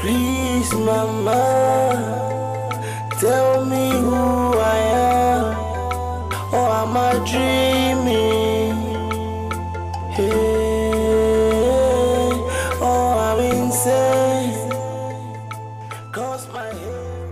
Please, mama, tell me who I am, or am I dreaming? Hey, or I'm insane, 'cause my head.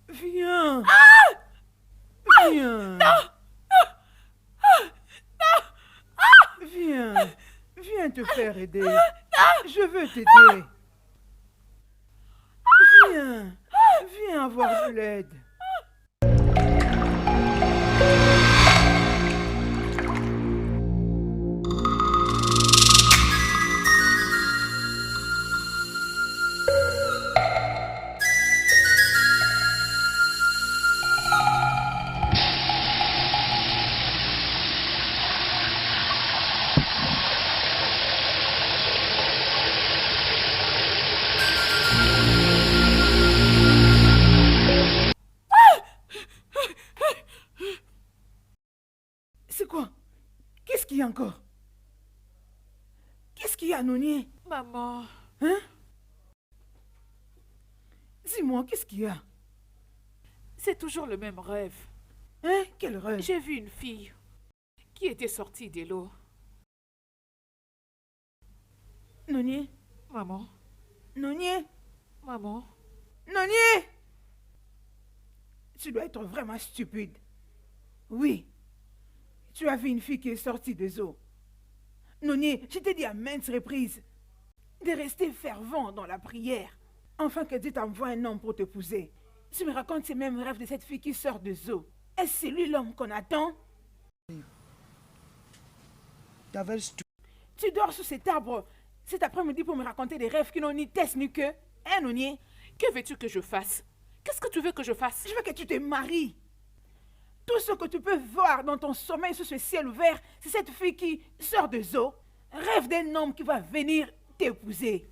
Viens. Viens. Viens. Viens te faire aider. Je veux t'aider. Viens. Viens avoir de l'aide. C'est quoi? Qu'est-ce qu'il y a encore? Qu'est-ce qu'il y a, Nonier? Maman, Hein? Dis-moi, qu'est-ce qu'il y a? c'est toujours le même rêve. Hein? Quel rêve? J'ai vu une fille qui était sortie de l'eau. Nonier? Maman, Nonier? maman, Nonier! Tu dois être vraiment stupide. Oui. Tu as vu une fille qui est sortie des eaux. Nonier, je t'ai dit à maintes reprises de rester fervent dans la prière. Enfin que Dieu t'envoie un homme pour t'épouser. Tu me racontes ces mêmes rêves de cette fille qui sort des eaux. Est-ce c'est lui l'homme qu'on attend? Tu dors sous cet arbre cet après-midi pour me raconter des rêves qui n'ont ni tête ni queue. Hein, Nonier? que veux-tu que je fasse? Qu'est-ce que tu veux que je fasse? Je veux que tu te maries. Tout ce que tu peux voir dans ton sommeil sous ce ciel ouvert, c'est cette fille qui sort des eaux. Rêve d'un homme qui va venir t'épouser.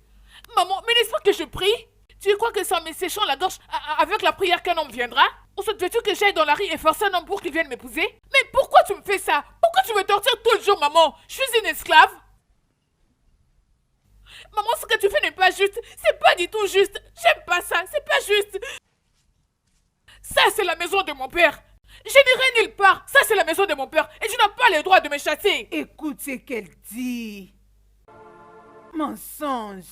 Maman, mais n'est-ce pas que je prie? Tu crois que c'est en me séchant la gorge avec la prière qu'un homme viendra? Ou veux-tu que j'aille dans la rue et forcer un homme pour qu'il vienne m'épouser? Mais pourquoi tu me fais ça? Pourquoi tu me tortures tout le jour, maman? Je suis une esclave? Maman, ce que tu fais n'est pas juste. C'est pas du tout juste. J'aime pas ça. C'est pas juste. Ça, c'est la maison de mon père. Je n'irai nulle part. Ça, c'est la maison de mon père. Et tu n'as pas le droit de me chasser. Écoute ce qu'elle dit. Mensonge.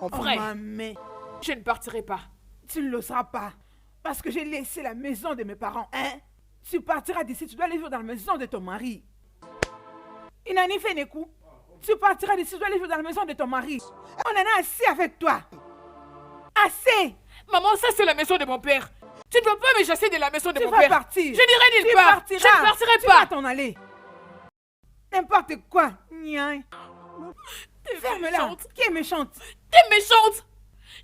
Vrai. Oh, ma main. Je ne partirai pas. Tu ne l'oseras pas. Parce que j'ai laissé la maison de mes parents, hein? Tu partiras d'ici, tu dois aller vivre dans la maison de ton mari. Il n'a ni fait ni coup. Tu partiras d'ici, tu dois aller vivre dans la maison de ton mari. On en a assez avec toi. Assez! Maman, ça, c'est la maison de mon père. Tu ne vas pas me chasser de la maison de Tu mon vas père. partir. Je n'irai nulle Tu part. partiras. Je ne partirai Tu pas. vas t'en aller. N'importe quoi. Nya. T'es Ferme-la. méchante. Qui est méchante? T'es méchante.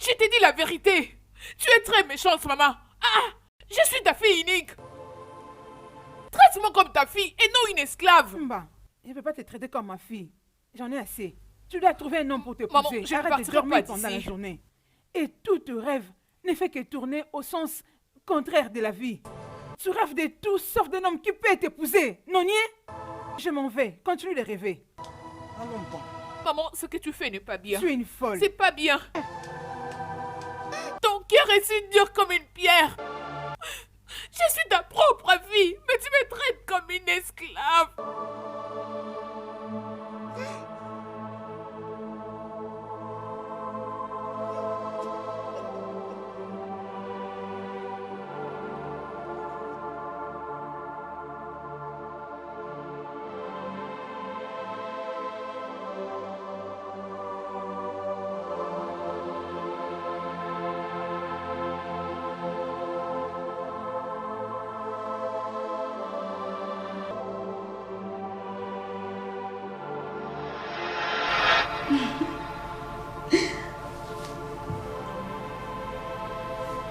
Je t'ai dit la vérité. Tu es très méchante, maman. Ah, je suis ta fille unique. Traite-moi comme ta fille et non une esclave. Bah, je ne peux pas te traiter comme ma fille. J'en ai assez. Tu dois trouver un homme pour Maman, t'épouser. je ne Arrête de partirai dormir pas pendant la d'ici. journée. Et tout te rêve ne fait que tourner au sens contraire de la vie. Tu rêves de tout sauf d'un homme qui peut t'épouser. Non, nié? Je m'en vais. Continue de rêver. Allons bon. Maman, ce que tu fais n'est pas bien. Tu es une folle. C'est pas bien. Ton cœur est si dur comme une pierre. Je suis ta propre fille, mais tu me traites comme une esclave.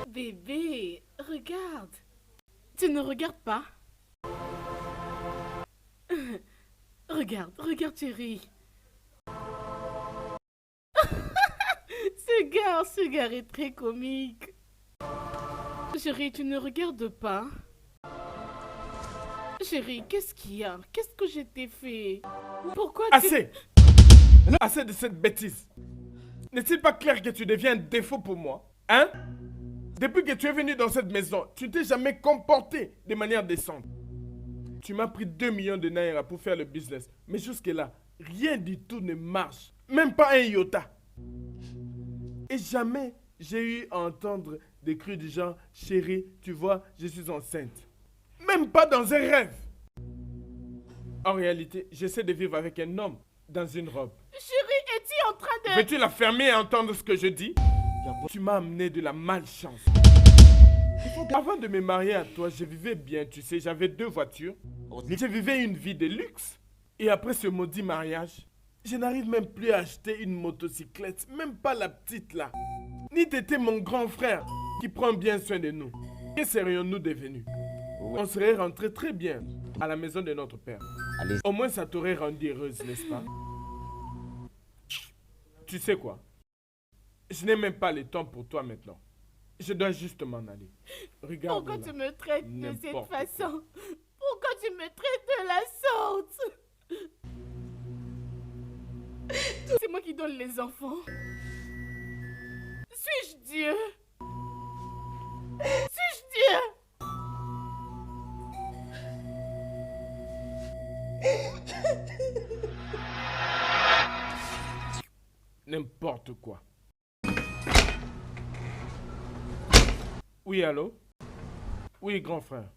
Bébé, regarde. Tu ne regardes pas? Regarde chérie. Ce gars est très comique. Chérie, tu ne regardes pas? Chérie, qu'est-ce qu'il y a? Qu'est-ce que je t'ai fait? Pourquoi tu... Assez! Assez de cette bêtise. N'est-il pas clair que tu deviens un défaut pour moi? Hein? Depuis que tu es venu dans cette maison, tu t'es jamais comporté de manière décente. Tu m'as pris 2 millions de naira pour faire le business. Mais jusque-là, rien du tout ne marche. Même pas un iota. Et jamais j'ai eu à entendre des cris du genre « Chérie, tu vois, je suis enceinte. » Même pas dans un rêve. En réalité, j'essaie de vivre avec un homme dans une robe. Chérie, es-tu en train de... Veux-tu la fermer et entendre ce que je dis? Tu m'as amené de la malchance. Avant de me marier à toi, je vivais bien, tu sais, j'avais 2 voitures. Je vivais une vie de luxe. Et après ce maudit mariage, je n'arrive même plus à acheter une motocyclette, même pas la petite là. Ni t'étais mon grand frère qui prend bien soin de nous. Que serions-nous devenus? On serait rentrés très bien à la maison de notre père. Au moins ça t'aurait rendu heureuse, n'est-ce pas? Tu sais quoi? Je n'ai même pas le temps pour toi maintenant. Je dois juste m'en aller. Regarde. Pourquoi tu me traites de cette N'importe façon? Pourquoi tu me traites de la sorte? C'est moi qui donne les enfants. Suis-je Dieu? Suis-je Dieu? N'importe quoi. Oui, allô? Oui, grand frère.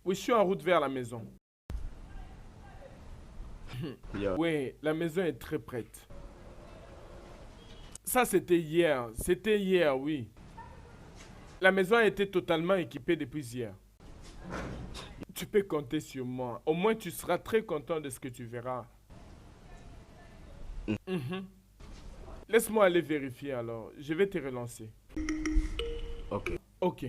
Oui, je suis en route vers la maison. Oui, la maison est très prête. Ça, c'était hier. C'était hier, oui. La maison a été totalement équipée depuis hier. Tu peux compter sur moi. Au moins, tu seras très content de ce que tu verras. Mhm. Laisse-moi aller vérifier alors. Je vais te relancer. Ok. Ok.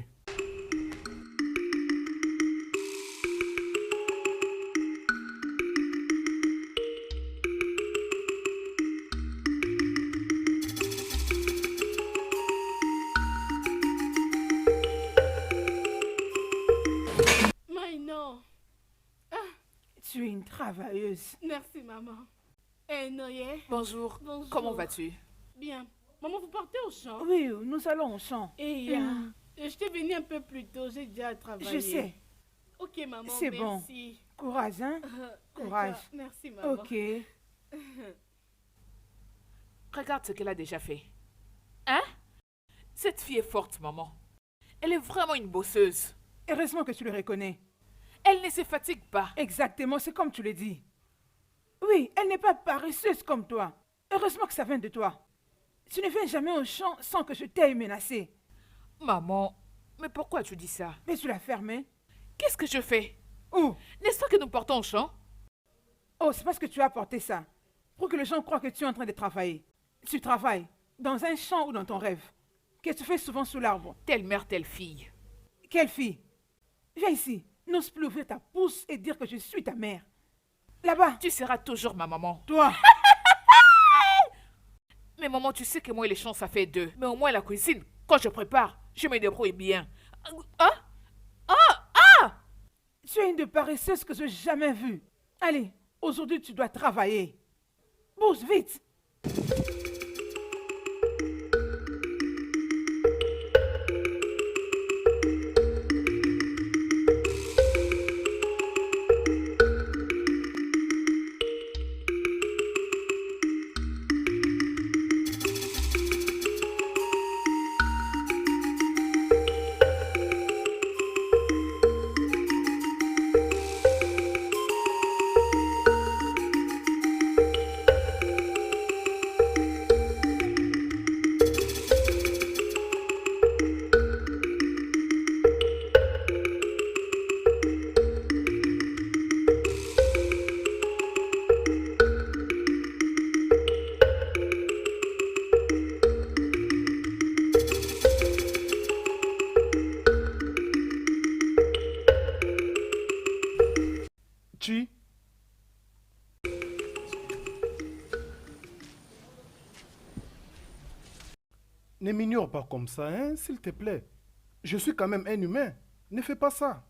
Mais non. Tu es une travailleuse. Merci, maman. Eh, Noé. Bonjour. Bonjour. Comment vas-tu? Bien. Maman, vous partez au champ? Oui, nous allons au champ. Et je j'étais venue un peu plus tôt, j'ai déjà travaillé. Je sais. Ok, maman, C'est bon. merci. Courage, hein? Courage. D'accord, merci, maman. Ok. Regarde ce qu'elle a déjà fait. Hein? Cette fille est forte, maman. Elle est vraiment une bosseuse. Heureusement que tu le reconnais. Elle ne se fatigue pas. Exactement, c'est comme tu le dis. Oui, elle n'est pas paresseuse comme toi. Heureusement que ça vient de toi. Tu ne viens jamais au champ sans que je t'aie menacé. Maman, mais pourquoi tu dis ça? Mais tu l'as fermé. Qu'est-ce que je fais? Où? N'est-ce pas que nous partons au champ? Oh, c'est parce que tu as apporté ça. Pour que les gens croient que tu es en train de travailler. Tu travailles dans un champ ou dans ton rêve. Que tu fais souvent sous l'arbre. Telle mère, telle fille. Quelle fille? Viens ici. N'ose plus ouvrir ta pousse et dire que je suis ta mère. Là-bas. Tu seras toujours ma maman. Toi. Mais maman, tu sais que moi et les champs, ça fait deux. Mais au moins la cuisine, quand je prépare, je me débrouille bien. Ah? Tu es une de paresseuse que je n'ai jamais vue. Allez, aujourd'hui tu dois travailler. Bouge vite. Chi? Ne m'ignore pas comme ça, hein, s'il te plaît. Je suis quand même un humain. Ne fais pas ça.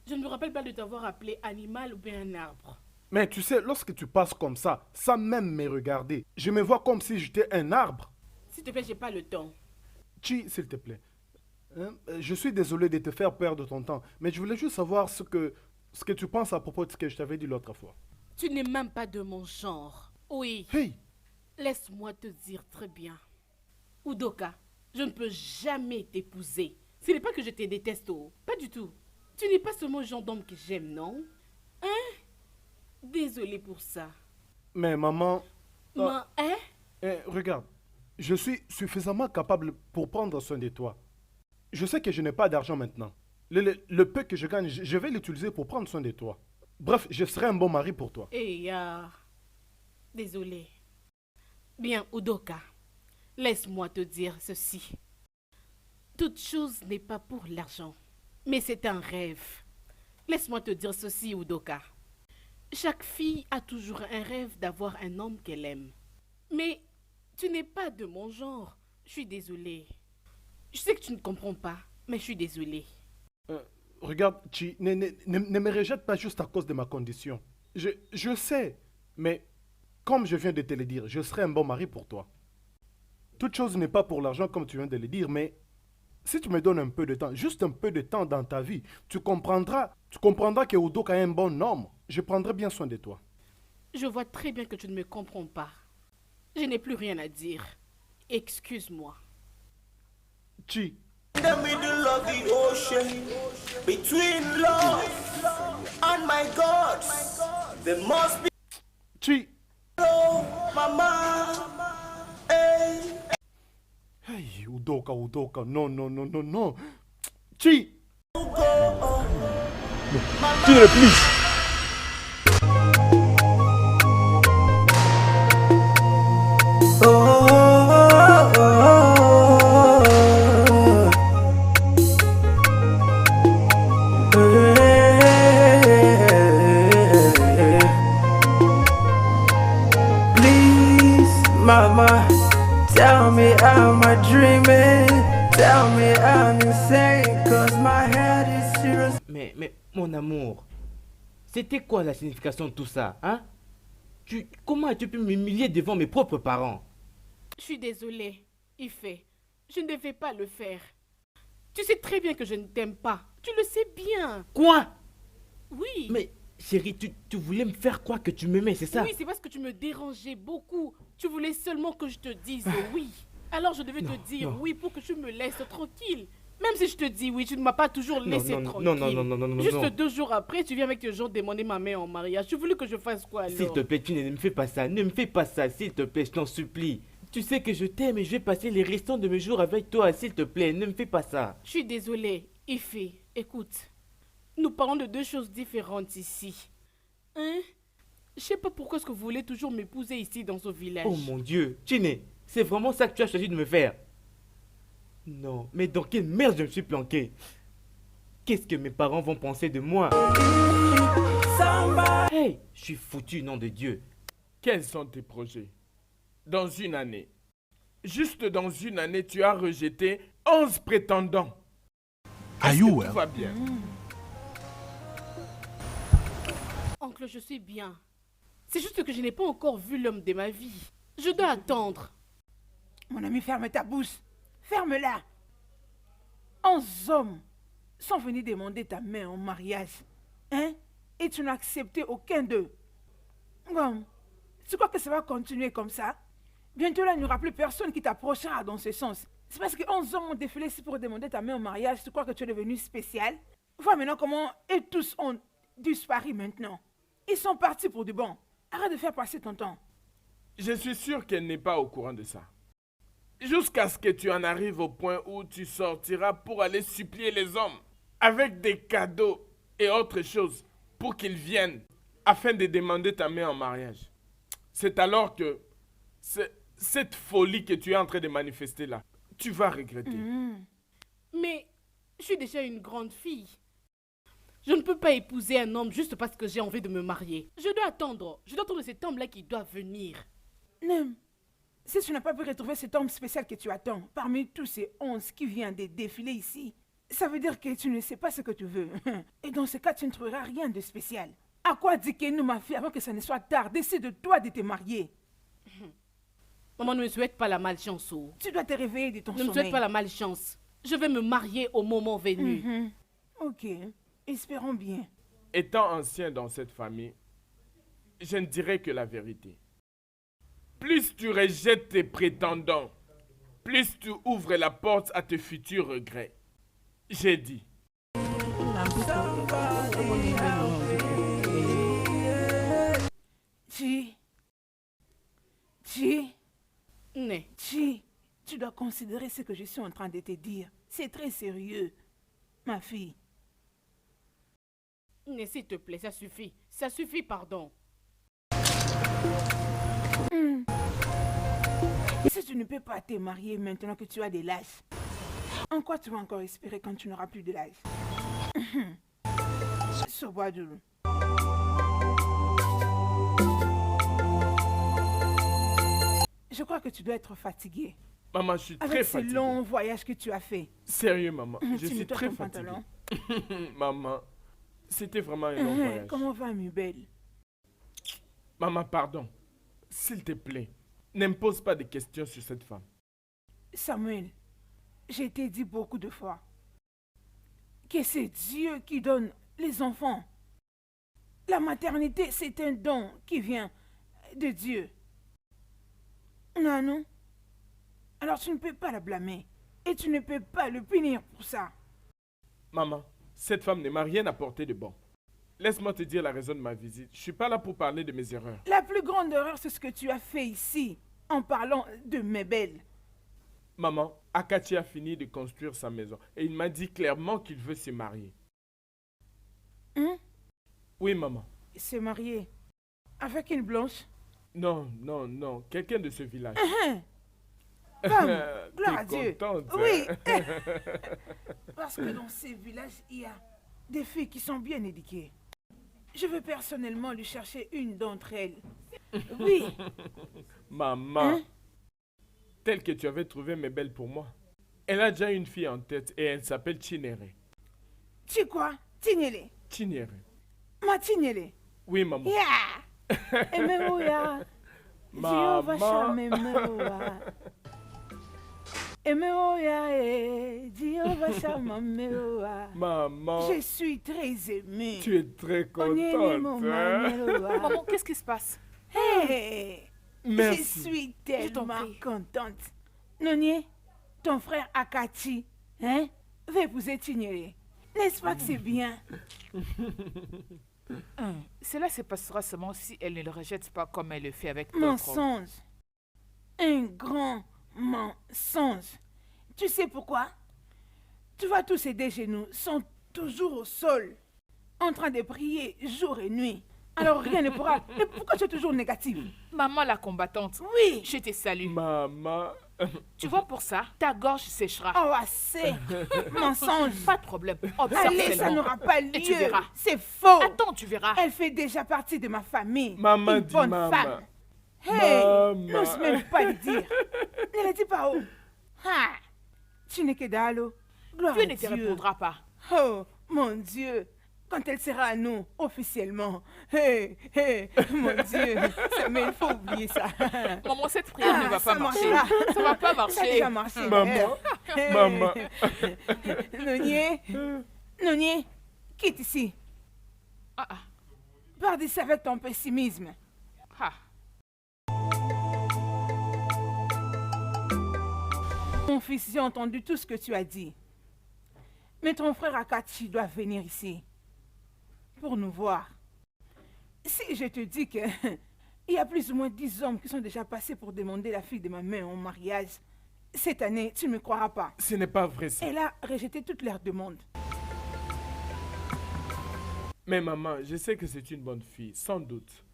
Je ne me rappelle pas de t'avoir appelé animal ou bien un arbre. Mais tu sais, lorsque tu passes comme ça, sans même me regarder, je me vois comme si j'étais un arbre. S'il te plaît, j'ai pas le temps. Chi, s'il te plaît. Hein, je suis désolé de te faire perdre ton temps, mais je voulais juste savoir ce que tu penses à propos de ce que je t'avais dit l'autre fois. Tu n'es même pas de mon genre. Oui. Hey! Laisse-moi te dire très bien. Udoka, je ne peux jamais t'épouser. Ce n'est pas que je te déteste, oh. Pas du tout. Tu n'es pas seulement le genre d'homme que j'aime, non? Hein? Désolée pour ça. Mais maman... Hein? regarde, je suis suffisamment capable pour prendre soin de toi. Je sais que je n'ai pas d'argent maintenant. Le peu que je gagne, je vais l'utiliser pour prendre soin de toi. Bref, je serai un bon mari pour toi. Désolée. Bien, Udoka, laisse-moi te dire ceci. Toute chose n'est pas pour l'argent, mais c'est un rêve. Laisse-moi te dire ceci, Udoka. Chaque fille a toujours un rêve d'avoir un homme qu'elle aime. Mais tu n'es pas de mon genre. Je suis désolée. Je sais que tu ne comprends pas, mais je suis désolée. Regarde, Chi, ne me rejette pas juste à cause de ma condition. Je sais, mais comme je viens de te le dire, je serai un bon mari pour toi. Toute chose n'est pas pour l'argent comme tu viens de le dire, mais si tu me donnes un peu de temps, juste un peu de temps dans ta vie, tu comprendras que Udoka est un bon homme. Je prendrai bien soin de toi. Je vois très bien que tu ne me comprends pas. Je n'ai plus rien à dire. Excuse-moi. Chi. In the middle of the ocean, between love and my gods, there must be Chi. no mama. Hey. Hey, Udoka, non. Chi. Tire, please. Mama, tell me am I dreaming? Tell me I'm insane, cause my head is serious. Mais, mon amour, c'était quoi la signification de tout ça, hein? Comment as-tu pu m'humilier devant mes propres parents? Je suis désolée, Ife. Je ne devais pas le faire. Tu sais très bien que je ne t'aime pas. Tu le sais bien. Quoi? Oui. Mais chérie, tu voulais me faire croire que tu m'aimais, c'est ça? Oui, c'est parce que tu me dérangeais beaucoup. Tu voulais seulement que je te dise oui. Alors je devais te dire oui pour que tu me laisses tranquille. Même si je te dis oui, tu ne m'as pas toujours laissé tranquille. Non. Juste 2 jours après, tu viens avec tes gens demander ma main en mariage. Tu voulais que je fasse quoi alors? S'il te plaît, tu ne me fais pas ça. Ne me fais pas ça, s'il te plaît, je t'en supplie. Tu sais que je t'aime et je vais passer les restants de mes jours avec toi, s'il te plaît. Ne me fais pas ça. Je suis désolée, Ifé. Écoute, nous parlons de 2 choses différentes ici. Hein? Je sais pas pourquoi est-ce que vous voulez toujours m'épouser ici dans ce village. Oh mon Dieu, Chine, c'est vraiment ça que tu as choisi de me faire? Non, mais dans quelle merde je me suis planqué? Qu'est-ce que mes parents vont penser de moi? Hey, je suis foutu, nom de Dieu. Quels sont tes projets? Dans une année. Juste dans une année, tu as rejeté 11 prétendants. Est-ce que tout va bien? Oncle, je suis bien. C'est juste que je n'ai pas encore vu l'homme de ma vie. Je dois attendre. Mon ami, ferme ta bouche. Ferme-la. 11 hommes sont venus demander ta main en mariage. Hein? Et tu n'as accepté aucun d'eux. Bon, tu crois que ça va continuer comme ça? Bientôt là, il n'y aura plus personne qui t'approchera dans ce sens. C'est parce que 11 hommes ont défilé ici pour demander ta main en mariage. Tu crois que tu es devenu spécial? Vois maintenant comment eux tous ont disparu maintenant. Ils sont partis pour du bon. Arrête de faire passer ton temps. Je suis sûr qu'elle n'est pas au courant de ça. Jusqu'à ce que tu en arrives au point où tu sortiras pour aller supplier les hommes avec des cadeaux et autres choses pour qu'ils viennent afin de demander ta main en mariage. C'est alors que cette folie que tu es en train de manifester là, tu vas regretter. Mais je suis déjà une grande fille. Je ne peux pas épouser un homme juste parce que j'ai envie de me marier. Je dois attendre. Je dois attendre cet homme-là qui doit venir. Nem, si tu n'as pas pu retrouver cet homme spécial que tu attends, parmi tous ces 11 qui viennent de défiler ici, ça veut dire que tu ne sais pas ce que tu veux. Et dans ce cas, tu ne trouveras rien de spécial. À quoi dit-nous, ma fille, avant que ça ne soit tard, décide-toi de te marier. Maman ne me souhaite pas la malchance. Oh. Tu dois te réveiller de ton Ne sommeil. me souhaite pas la malchance. Je vais me marier au moment venu. Ok, espérons bien. Étant ancien dans cette famille, je ne dirais que la vérité. Plus tu rejettes tes prétendants, plus tu ouvres la porte à tes futurs regrets. J'ai dit. Chi, tu dois considérer ce que je suis en train de te dire. C'est très sérieux, ma fille. Mais s'il te plaît, ça suffit. Ça suffit, pardon. Si tu ne peux pas te marier maintenant que tu as de l'âge, en quoi tu vas encore espérer quand tu n'auras plus de l'âge? Sobadou. Je crois que tu dois être fatigué. Maman, je suis très Avec fatigué. ce long voyage que tu as fait. Sérieux, maman, je Tu suis nettoies très ton fatigué. pantalon. Maman, c'était vraiment un long voyage. Comment va, mi belle? Maman, pardon. S'il te plaît, ne me pose pas de questions sur cette femme. Samuel, j'ai t'ai dit beaucoup de fois que c'est Dieu qui donne les enfants. La maternité, c'est un don qui vient de Dieu. Non. Alors tu ne peux pas la blâmer. Et tu ne peux pas le punir pour ça. Maman, cette femme ne m'a rien apporté de bon. Laisse-moi te dire la raison de ma visite. Je suis pas là pour parler de mes erreurs. La plus grande erreur, c'est ce que tu as fait ici, en parlant de mes belles. Maman, Akachi a fini de construire sa maison et il m'a dit clairement qu'il veut se marier. Oui, maman. Se marier avec une blanche? Non, quelqu'un de ce village. Femme, T'es gloire à Dieu. contente, hein? Oui. Parce que dans ces villages, il y a des filles qui sont bien éduquées. Je veux personnellement lui chercher une d'entre elles. Oui. Maman, telle que tu avais trouvé mes belles pour moi. Elle a déjà une fille en tête et elle s'appelle Chinere. Tu quoi? Tignele. Chinere. Ma Tignele. Oui, maman. Yeah. Emeouya. Jéhovah Maman. Emeouya. Jehovah Shammah, Maman, je suis très émue. tu es très contente. Hein? Maman, qu'est-ce qui se passe? Hey, je Merci. suis t'en tellement prie. contente. Nonier, ton frère Akachi, hein, va épouser Tignere. N'est-ce pas que c'est bien? Cela se passera seulement si elle ne le rejette pas comme elle le fait avec d'autres. Mensonge. Un grand mensonge. Tu sais pourquoi? Tu vois, tous ces deux genoux sont toujours au sol, en train de prier jour et nuit. Alors rien ne pourra. Mais pourquoi tu es toujours négative? Maman la combattante, Oui. je te salue. Maman, Tu vois, pour ça, ta gorge séchera. Oh, assez. Mensonge. Pas de problème. Observe Allez, ça seulement. n'aura pas Et tu lieu. verras. C'est faux. Attends, tu verras. Elle fait déjà partie de ma famille. Maman Une dit bonne maman. femme. Hey, Maman. n'ose même pas le dire. Ne le dis pas haut. Ah, tu n'es que Dalo. Gloire Dieu à ne te Dieu. répondra pas. Oh, mon Dieu. Quand elle sera à nous, officiellement. Hey, hey, mon Dieu. Mais il faut oublier ça. Maman, cette prière ne va ça pas marcher. marchera. Ça va pas Ça a marcher. déjà marché. Maman, Hey. maman. Nonier, Nonier, quitte ici. Ah, ah, Pars d'ici avec ton pessimisme. ah. Mon fils, j'ai entendu tout ce que tu as dit. Mais ton frère Akachi doit venir ici pour nous voir. Si je te dis que il y a plus ou moins 10 hommes qui sont déjà passés pour demander la fille de ma mère en mariage, cette année, tu ne me croiras pas. Ce n'est pas vrai ça. Elle a rejeté toutes leurs demandes. Mais maman, je sais que c'est une bonne fille, sans doute.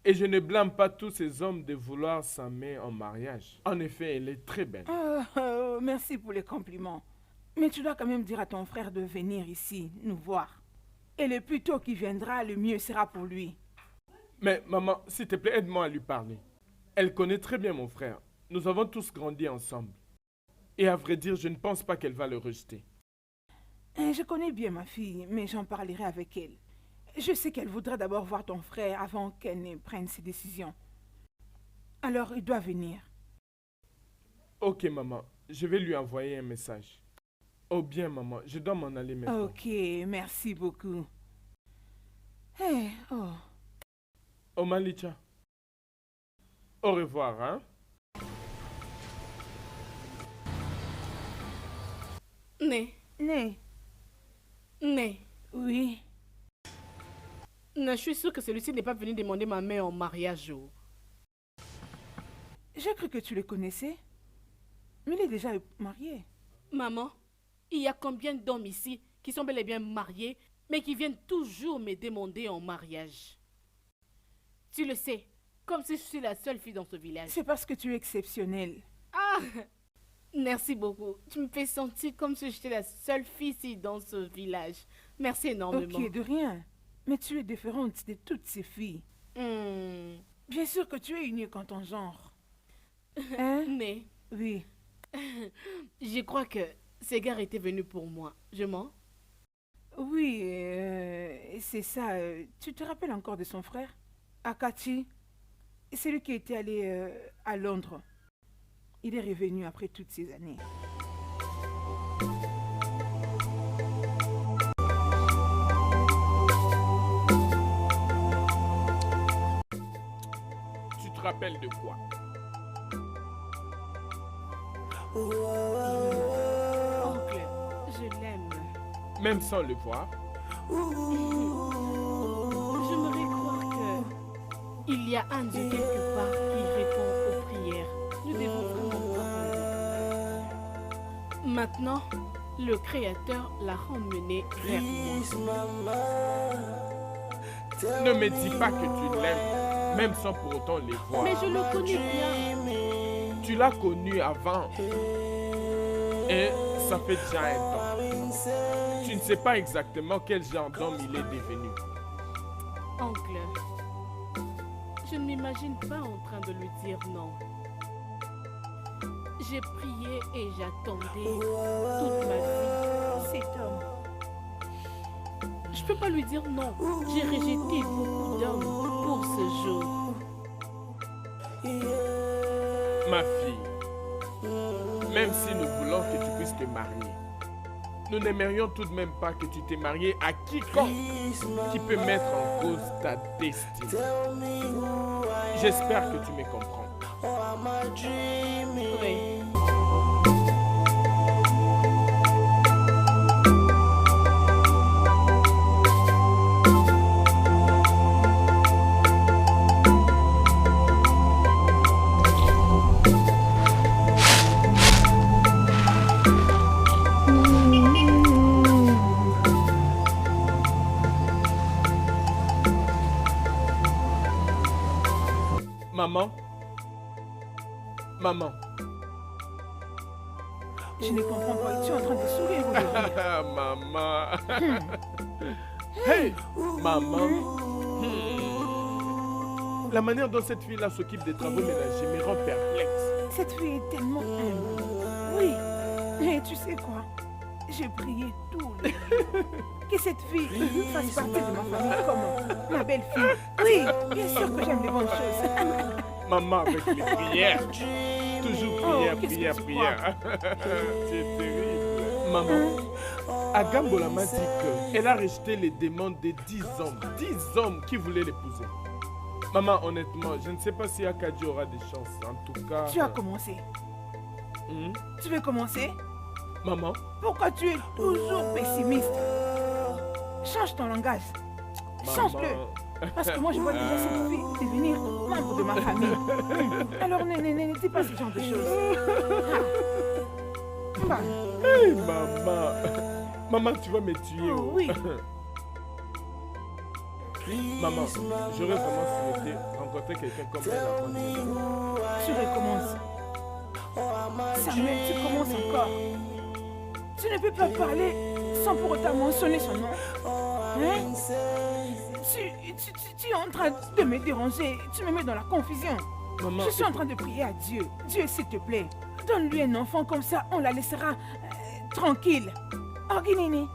Et je ne blâme pas tous ces hommes de vouloir sa mère en mariage. En effet, elle est très belle. Oh, merci pour les compliments. Mais tu dois quand même dire à ton frère de venir ici, nous voir. Et le plus tôt qu'il viendra, le mieux sera pour lui. Mais maman, s'il te plaît, aide-moi à lui parler. Elle connaît très bien mon frère. Nous avons tous grandi ensemble. Et à vrai dire, je ne pense pas qu'elle va le rejeter. Je connais bien ma fille, mais j'en parlerai avec elle. Je sais qu'elle voudra d'abord voir ton frère avant qu'elle ne prenne ses décisions. Alors, il doit venir. Ok maman, je vais lui envoyer un message. Oh bien maman, je dois m'en aller maintenant. Ok, merci beaucoup. Hey, oh. Oh Malicha. Au revoir, hein? Né, Né, oui. je suis sûre que celui-ci n'est pas venu demander ma mère en mariage. J'ai cru que tu le connaissais. Mais il est déjà marié. Maman, il y a combien d'hommes ici qui sont bel et bien mariés, mais qui viennent toujours me demander en mariage? Tu le sais, comme si je suis la seule fille dans ce village. C'est parce que tu es exceptionnelle. Ah, merci beaucoup. Tu me fais sentir comme si j'étais la seule fille ici dans ce village. Merci énormément. Ok, de rien. Mais tu es différente de toutes ces filles. Bien sûr que tu es unique en ton genre. Hein? Mais Oui. je crois que Segar était venu pour moi. Je mens? Oui, c'est ça. Tu te rappelles encore de son frère? Akachi? C'est lui qui était allé à Londres. Il est revenu après toutes ces années. Tu te rappelles de quoi? Oncle, je l'aime. Même sans le voir? J'aimerais croire que il y a un Dieu quelque part qui répond aux prières. Nous devons vraiment croire. Maintenant, le Créateur l'a ramené vers moi. Ne me dis pas que tu l'aimes, même sans pour autant les voir. Mais je le connais bien. Tu l'as connu avant. Et ça fait déjà un temps. Tu ne sais pas exactement quel genre d'homme il est devenu. Oncle, je ne m'imagine pas en train de lui dire non. J'ai prié et j'attendais toute ma vie. Cet homme. Je peux pas lui dire non. J'ai rejeté beaucoup d'hommes pour ce jour. Ma fille, Même si nous voulons que tu puisses te marier, nous n'aimerions tout de même pas que tu t'es marié à quiconque qui peut mettre en cause ta destinée. J'espère que tu me comprends. Oui. Maman? Maman? Je ne comprends pas. Tu es en train de sourire ou de rire? Maman! Hey! Maman! La manière dont cette fille-là s'occupe des travaux ménagers me rend perplexe. Cette fille est tellement humble. Oui. Mais tu sais quoi? J'ai prié tout le jour que cette fille fasse partie de ma famille comme ma belle-fille. Oui, bien sûr que j'aime les bonnes choses. Maman, avec les prières. Toujours prière, qu'est-ce que prière, tu prière. C'est terrible. Maman, Agambola m'a dit qu'elle a rejeté les demandes de 10 hommes. 10 hommes qui voulaient l'épouser. Maman, honnêtement, je ne sais pas si Akadi aura des chances. En tout cas... Tu as commencé. Tu veux commencer? Maman? Pourquoi tu es toujours pessimiste? Change ton langage. Change-le. Parce que moi, je vois déjà cette fille devenir membre de ma famille. Alors, ne dis pas ce genre de choses. Ah. Bah, Hey, maman. Maman, tu vas me tuer. oh, oui. Maman, j'aurais vraiment souhaité rencontrer quelqu'un comme elle avant de me marier. Tu recommences. Samuel, tu commences encore. Tu ne peux pas parler sans pour autant mentionner son nom. Hein? Tu es en train de me déranger. Tu me mets dans la confusion. Maman, Je suis en train de prier à Dieu. Dieu, s'il te plaît, donne-lui un enfant comme ça, on la laissera tranquille. Oh, Guinini.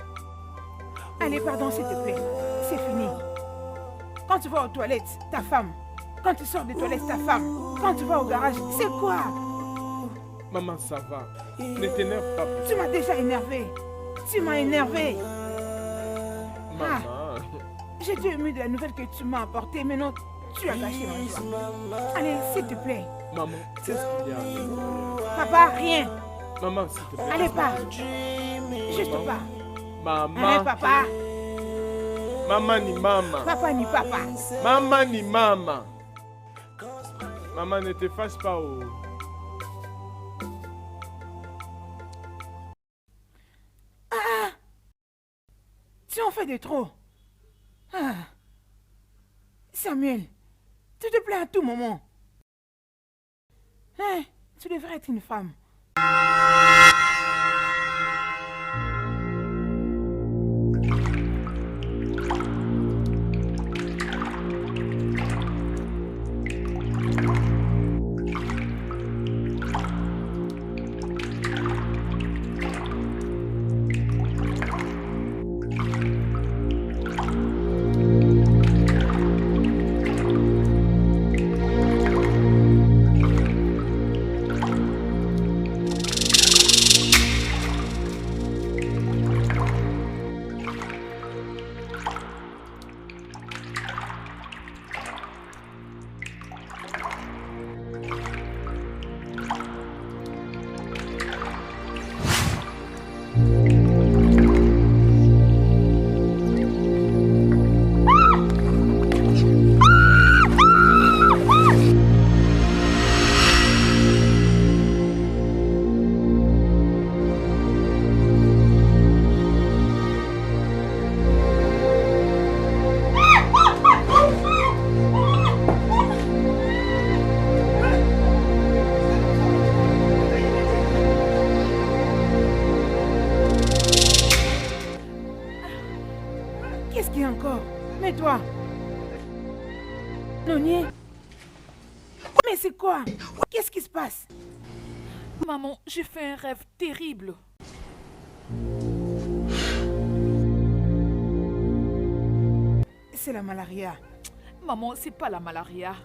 Allez, pardon, s'il te plaît. C'est fini. Quand tu vas aux toilettes, ta femme. Quand tu sors des toilettes, ta femme. Quand tu vas au garage, c'est quoi? Maman, ça va. Ne t'énerve pas. Tu m'as déjà énervé. Tu m'as énervé. Maman. J'étais émue de la nouvelle que tu m'as apportée, mais non, tu as gâché ma joie. Allez, s'il te plaît. Maman, qu'est-ce qu'il y a? Papa, rien. Maman, s'il te plaît. Allez, pars. Juste pas. Maman. Allez, papa. Maman ni maman. Papa ni papa. Maman ni maman. Maman, ne te fâche pas. Oh. Tu en fais de trop. Ah. Samuel, tu te plains à tout moment. Hein, tu devrais être une femme. Qu'est-ce qu'il y a encore? Mets-toi. Nonier. Mais c'est quoi? Qu'est-ce qui se passe? Maman, j'ai fait un rêve terrible. C'est la malaria. Maman, c'est pas la malaria.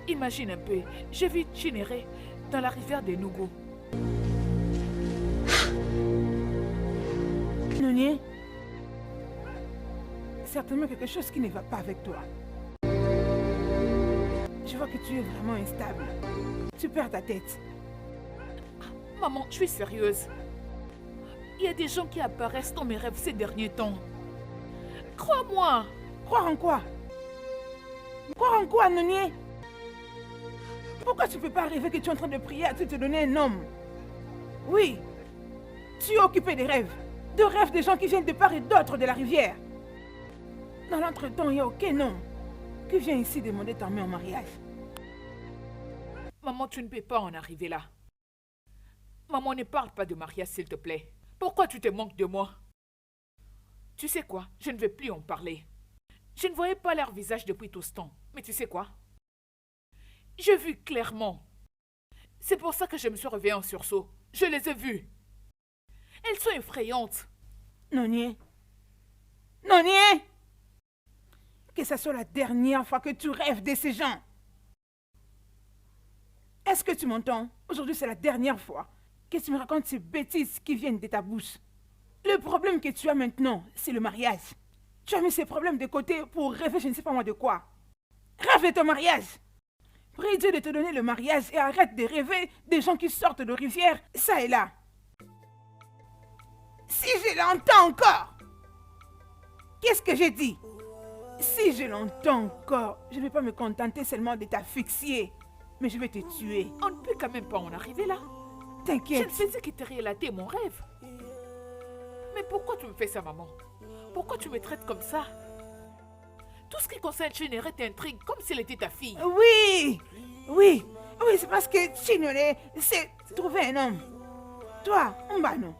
Imagine un peu, j'ai vu Chinéré dans la rivière des Nougou. Nonier, certainement quelque chose qui ne va pas avec toi. Je vois que tu es vraiment instable. Tu perds ta tête. Maman, je suis sérieuse. Il y a des gens qui apparaissent dans mes rêves ces derniers temps. Crois-moi. Croire en quoi? Croire en quoi, Nonier? Pourquoi tu ne peux pas rêver que tu es en train de prier à te donner un homme? Oui, tu es occupé des rêves. De rêves des gens qui viennent de part et d'autre de la rivière. Dans l'entretemps, il n'y a aucun homme qui vient ici demander ta main en mariage. Maman, tu ne peux pas en arriver là. Maman, ne parle pas de mariage, s'il te plaît. Pourquoi tu te moques de moi? Tu sais quoi? Je ne vais plus en parler. Je ne voyais pas leur visage depuis tout ce temps. Mais tu sais quoi? J'ai vu clairement. C'est pour ça que je me suis réveillée en sursaut. Je les ai vues. Elles sont effrayantes. Nonier. Nonier! Que ça soit la dernière fois que tu rêves de ces gens. Est-ce que tu m'entends? Aujourd'hui, c'est la dernière fois que tu me racontes ces bêtises qui viennent de ta bouche. Le problème que tu as maintenant, c'est le mariage. Tu as mis ces problèmes de côté pour rêver je ne sais pas moi de quoi. Rêve de ton mariage. Prie Dieu de te donner le mariage et arrête de rêver des gens qui sortent de rivière, ça et là. Si je l'entends encore, qu'est-ce que j'ai dit? Si je l'entends encore, je ne vais pas me contenter seulement de t'asphyxier, mais je vais te tuer. On ne peut quand même pas en arriver là. Je T'inquiète. ne faisais que te relater mon rêve. Mais pourquoi tu me fais ça, maman? Pourquoi tu me traites comme ça? Tout ce qui concerne Chinere t'intrigue comme si elle était ta fille. Oui, oui, oui, c'est parce que Chinere, c'est trouver un homme. Toi, Mbano,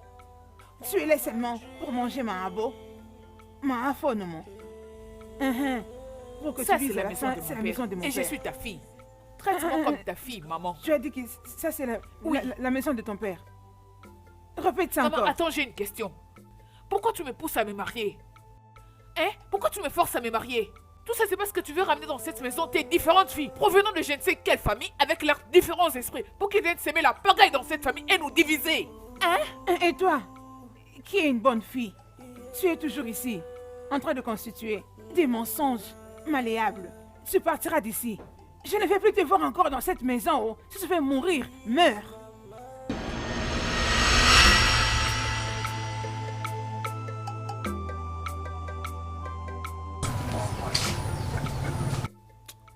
tu es là seulement pour manger ma abo, ma afonomo. Pour que Ça, tu c'est dises la à la maison fin, de c'est la mon maison père. de mon Et je père. suis ta fille. Traite-moi comme ta fille, maman. Tu as dit que ça, c'est Oui. la maison de ton père. Répète ça Maman, encore. attends, j'ai une question. Pourquoi tu me pousses à me marier? Hein? Pourquoi tu me forces à me marier? Tout ça, c'est parce que tu veux ramener dans cette maison tes différentes filles, provenant de je ne sais quelle famille, avec leurs différents esprits, pour qu'ils viennent s'aimer la pagaille dans cette famille et nous diviser. Hein? Et toi, qui est une bonne fille, tu es toujours ici, en train de constituer des mensonges malléables. Tu partiras d'ici. Je ne vais plus te voir encore dans cette maison. Oh. Si tu veux mourir, meurs.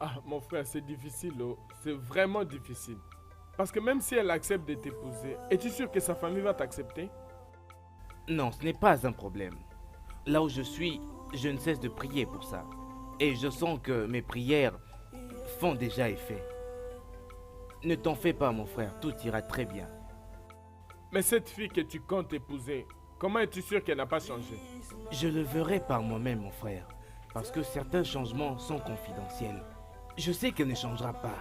Ah, mon frère, c'est difficile, oh. C'est vraiment difficile. Parce que même si elle accepte de t'épouser, es-tu sûr que sa famille va t'accepter? Non, ce n'est pas un problème. Là où je suis, je ne cesse de prier pour ça. Et je sens que mes prières font déjà effet. Ne t'en fais pas, mon frère, tout ira très bien. Mais cette fille que tu comptes épouser, comment es-tu sûr qu'elle n'a pas changé? Je le verrai par moi-même, mon frère. Parce que certains changements sont confidentiels. Je sais qu'elle ne changera pas.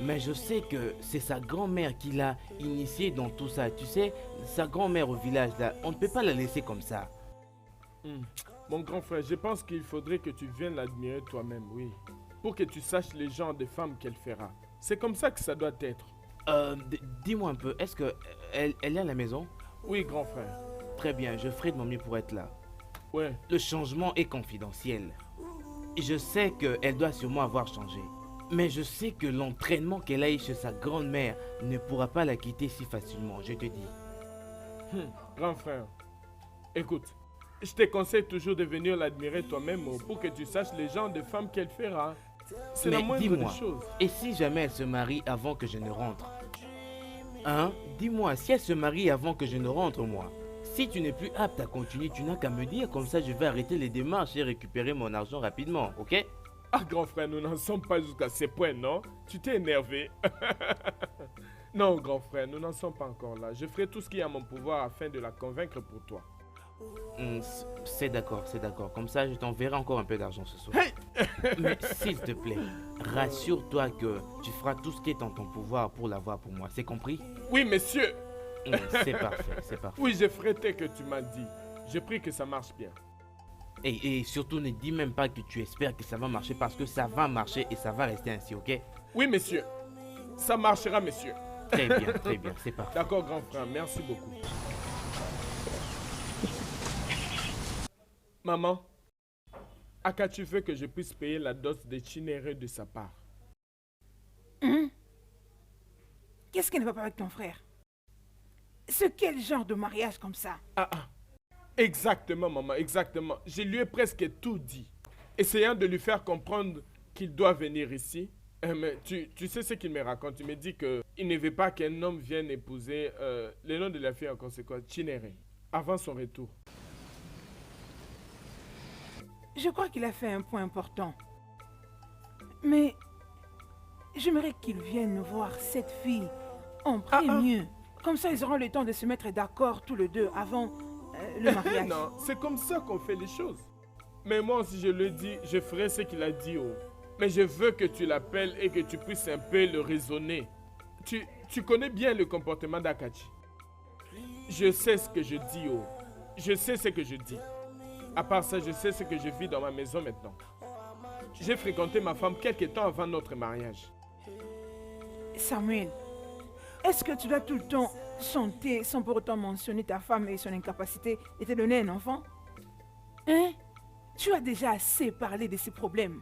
Mais je sais que c'est sa grand-mère qui l'a initiée dans tout ça. Tu sais, sa grand-mère au village, là, on ne peut pas la laisser comme ça. Mon grand frère, je pense qu'il faudrait que tu viennes l'admirer toi-même, oui. Pour que tu saches les genres de femmes qu'elle fera. C'est comme ça que ça doit être. Dis-moi un peu, est-ce qu'elle est à la maison? Oui, grand frère. Très bien, je ferai de mon mieux pour être là. Ouais. Le changement est confidentiel. Je sais qu'elle doit sûrement avoir changé. Mais je sais que l'entraînement qu'elle a eu chez sa grand-mère ne pourra pas la quitter si facilement, je te dis. Grand frère, écoute, je te conseille toujours de venir l'admirer toi-même pour que tu saches les genres de femmes qu'elle fera. C'est la Mais moindre des dis-moi, choses. et si jamais elle se marie avant que je ne rentre? Hein? Dis-moi, si elle se marie avant que je ne rentre, moi, si tu n'es plus apte à continuer, tu n'as qu'à me dire, comme ça je vais arrêter les démarches et récupérer mon argent rapidement, ok? Ah, grand frère, nous n'en sommes pas jusqu'à ces points, non? Tu t'es énervé. Non, grand frère, nous n'en sommes pas encore là. Je ferai tout ce qui est à mon pouvoir afin de la convaincre pour toi. C'est d'accord, c'est d'accord. Comme ça, je t'enverrai encore un peu d'argent ce soir. Mais s'il te plaît, rassure-toi que tu feras tout ce qui est en ton pouvoir pour l'avoir pour moi. C'est compris? Oui, monsieur. C'est parfait, c'est parfait. Oui, je ferai tel que tu m'as dit. Je prie que ça marche bien. Et surtout, ne dis même pas que tu espères que ça va marcher parce que ça va marcher et ça va rester ainsi, ok? Oui, monsieur. Ça marchera, monsieur. Très bien, c'est parfait. D'accord, grand frère. Merci beaucoup. Maman, Akachi veut que je puisse payer la dot de Chinere de sa part. Qu'est-ce qui ne va pas avec ton frère? C'est quel genre de mariage comme ça? Exactement, maman, exactement. Je lui ai presque tout dit, essayant de lui faire comprendre qu'il doit venir ici. Mais tu sais ce qu'il me raconte. Il me dit qu'il ne veut pas qu'un homme vienne épouser le nom de la fille en conséquence, Chinere, avant son retour. Je crois qu'il a fait un point important. Mais j'aimerais qu'il vienne voir cette fille en premier. Comme ça, ils auront le temps de se mettre d'accord tous les deux avant le mariage. Non, c'est comme ça qu'on fait les choses. Mais moi, si je le dis, je ferai ce qu'il a dit. Oh. Mais je veux que tu l'appelles et que tu puisses un peu le raisonner. Tu connais bien le comportement d'Akachi. Je sais ce que je dis. Oh. Je sais ce que je dis. À part ça, je sais ce que je vis dans ma maison maintenant. J'ai fréquenté ma femme quelques temps avant notre mariage. Samuel, est-ce que tu dois tout le temps chanter sans pour autant mentionner ta femme et son incapacité de te donner un enfant? Hein? Tu as déjà assez parlé de ces problèmes.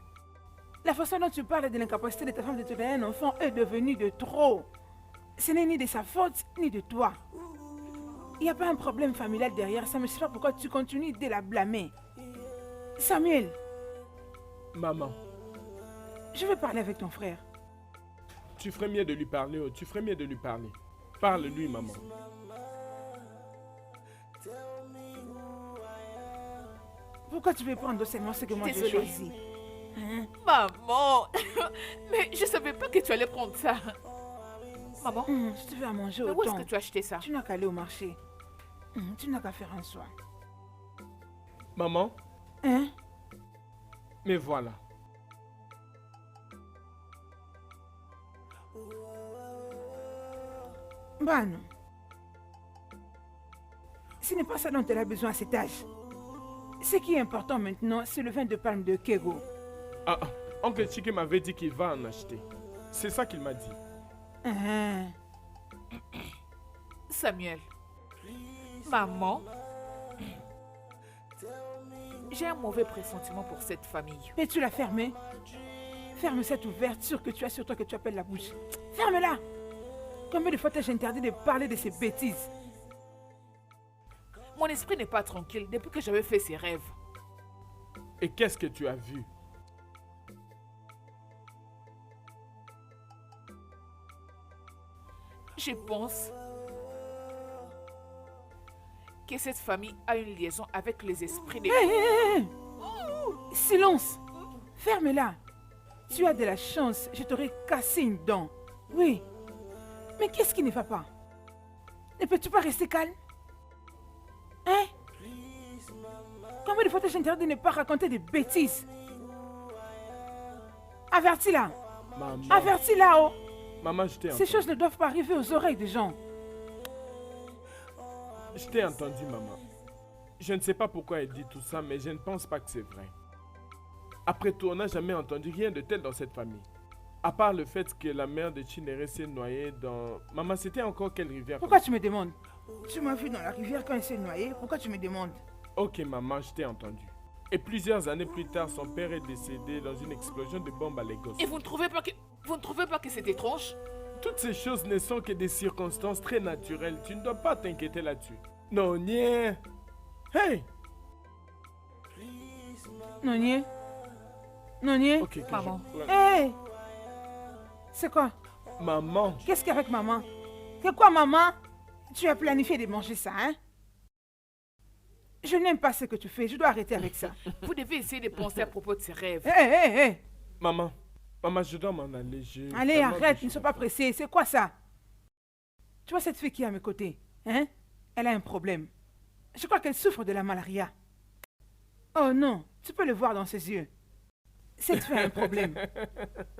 La façon dont tu parles de l'incapacité de ta femme de te donner un enfant est devenue de trop. Ce n'est ni de sa faute, ni de toi. Il n'y a pas un problème familial derrière ça, mais je ne sais pas pourquoi tu continues de la blâmer. Samuel. Maman. Je veux parler avec ton frère. Tu ferais mieux de lui parler, oh. Tu ferais mieux de lui parler. Parle-lui, maman. Pourquoi tu veux prendre seulement ce que moi j'ai choisi? Hein? Maman, mais je savais pas que tu allais prendre ça. Maman, Si tu veux à manger mais où est-ce autant, que tu as acheté ça? tu n'as qu'à aller au marché. Tu n'as qu'à faire un soin. Maman, Hein? mais voilà. Bah non. Ce n'est pas ça dont elle a besoin à cet âge. Ce qui est important maintenant, c'est le vin de palme de Kego. Oncle Chike m'avait dit qu'il va en acheter. C'est ça qu'il m'a dit. Hein? Samuel, maman, j'ai un mauvais pressentiment pour cette famille. Mais tu l'as fermée. Ferme cette ouverture que tu as sur toi que tu appelles la bouche. Ferme-la. Combien de fois t'ai-je interdit de parler de ces bêtises? Mon esprit n'est pas tranquille depuis que j'avais fait ces rêves. Et qu'est-ce que tu as vu? Je pense que cette famille a une liaison avec les esprits des... Hé! Silence. Ferme-la. Tu as de la chance, je t'aurais cassé une dent. Oui. Mais qu'est-ce qui ne va pas? Ne peux-tu pas rester calme? Hein? Combien de fois t'ai-je interdit de ne pas raconter des bêtises? Avertis-la. Maman. Avertis-la, oh. Maman, je t'ai Ces entendu. choses ne doivent pas arriver aux oreilles des gens. Je t'ai entendu, maman. Je ne sais pas pourquoi elle dit tout ça, mais je ne pense pas que c'est vrai. Après tout, on n'a jamais entendu rien de tel dans cette famille. À part le fait que la mère de Chinere s'est noyée dans... Maman, c'était encore quelle rivière? Pourquoi tu me demandes? Tu m'as vu dans la rivière quand elle s'est noyée. Pourquoi tu me demandes? Ok, maman, je t'ai entendu. Et plusieurs années plus tard, son père est décédé dans une explosion de bombe à Lagos. Et vous ne trouvez pas que c'est étrange? Toutes ces choses ne sont que des circonstances très naturelles. Tu ne dois pas t'inquiéter là-dessus. Non, nie. Hey! Nonier? Nonier? Ok, que Maman. Hé! C'est quoi? Maman. Qu'est-ce qu'il y a avec maman? C'est quoi, maman? Tu as planifié de manger ça, hein? Je n'aime pas ce que tu fais. Je dois arrêter avec ça. Vous devez essayer de penser à propos de ces rêves. Hé, hé, hé! Maman. Maman, je dois m'en aller. Allez, Vraiment, arrête, je- ne sois pas pressé. C'est quoi ça? Tu vois cette fille qui est à mes côtés, hein? Elle a un problème. Je crois qu'elle souffre de la malaria. Oh non, tu peux le voir dans ses yeux. Cette fille a un problème.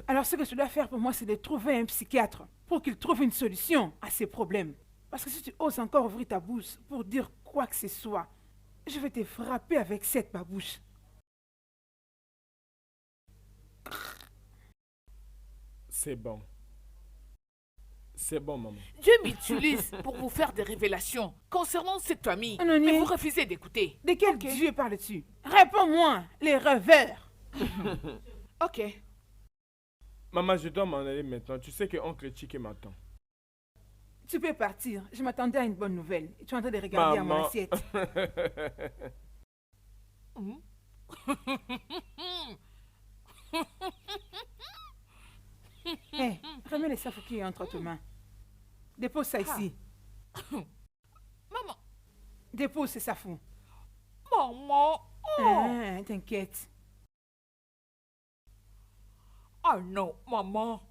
Alors ce que je dois faire pour moi, c'est de trouver un psychiatre pour qu'il trouve une solution à ses problèmes. Parce que si tu oses encore ouvrir ta bouche pour dire quoi que ce soit, je vais te frapper avec cette babouche. C'est bon. C'est bon, maman. Dieu m'utilise pour vous faire des révélations concernant cette famille. Noni. Mais vous refusez d'écouter. De quel Ok. Dieu parles-tu? Réponds-moi, les revers. Ok. Maman, je dois m'en aller maintenant. Tu sais que oncle Chike m'attend. Tu peux partir. Je m'attendais à une bonne nouvelle. Tu es en train de regarder à mon Maman. assiette. Hé, remets les safou qui est entre tes mains. Dépose ça ici. Maman. Dépose ces safou. Maman. Oh. T'inquiète. Ah non, maman.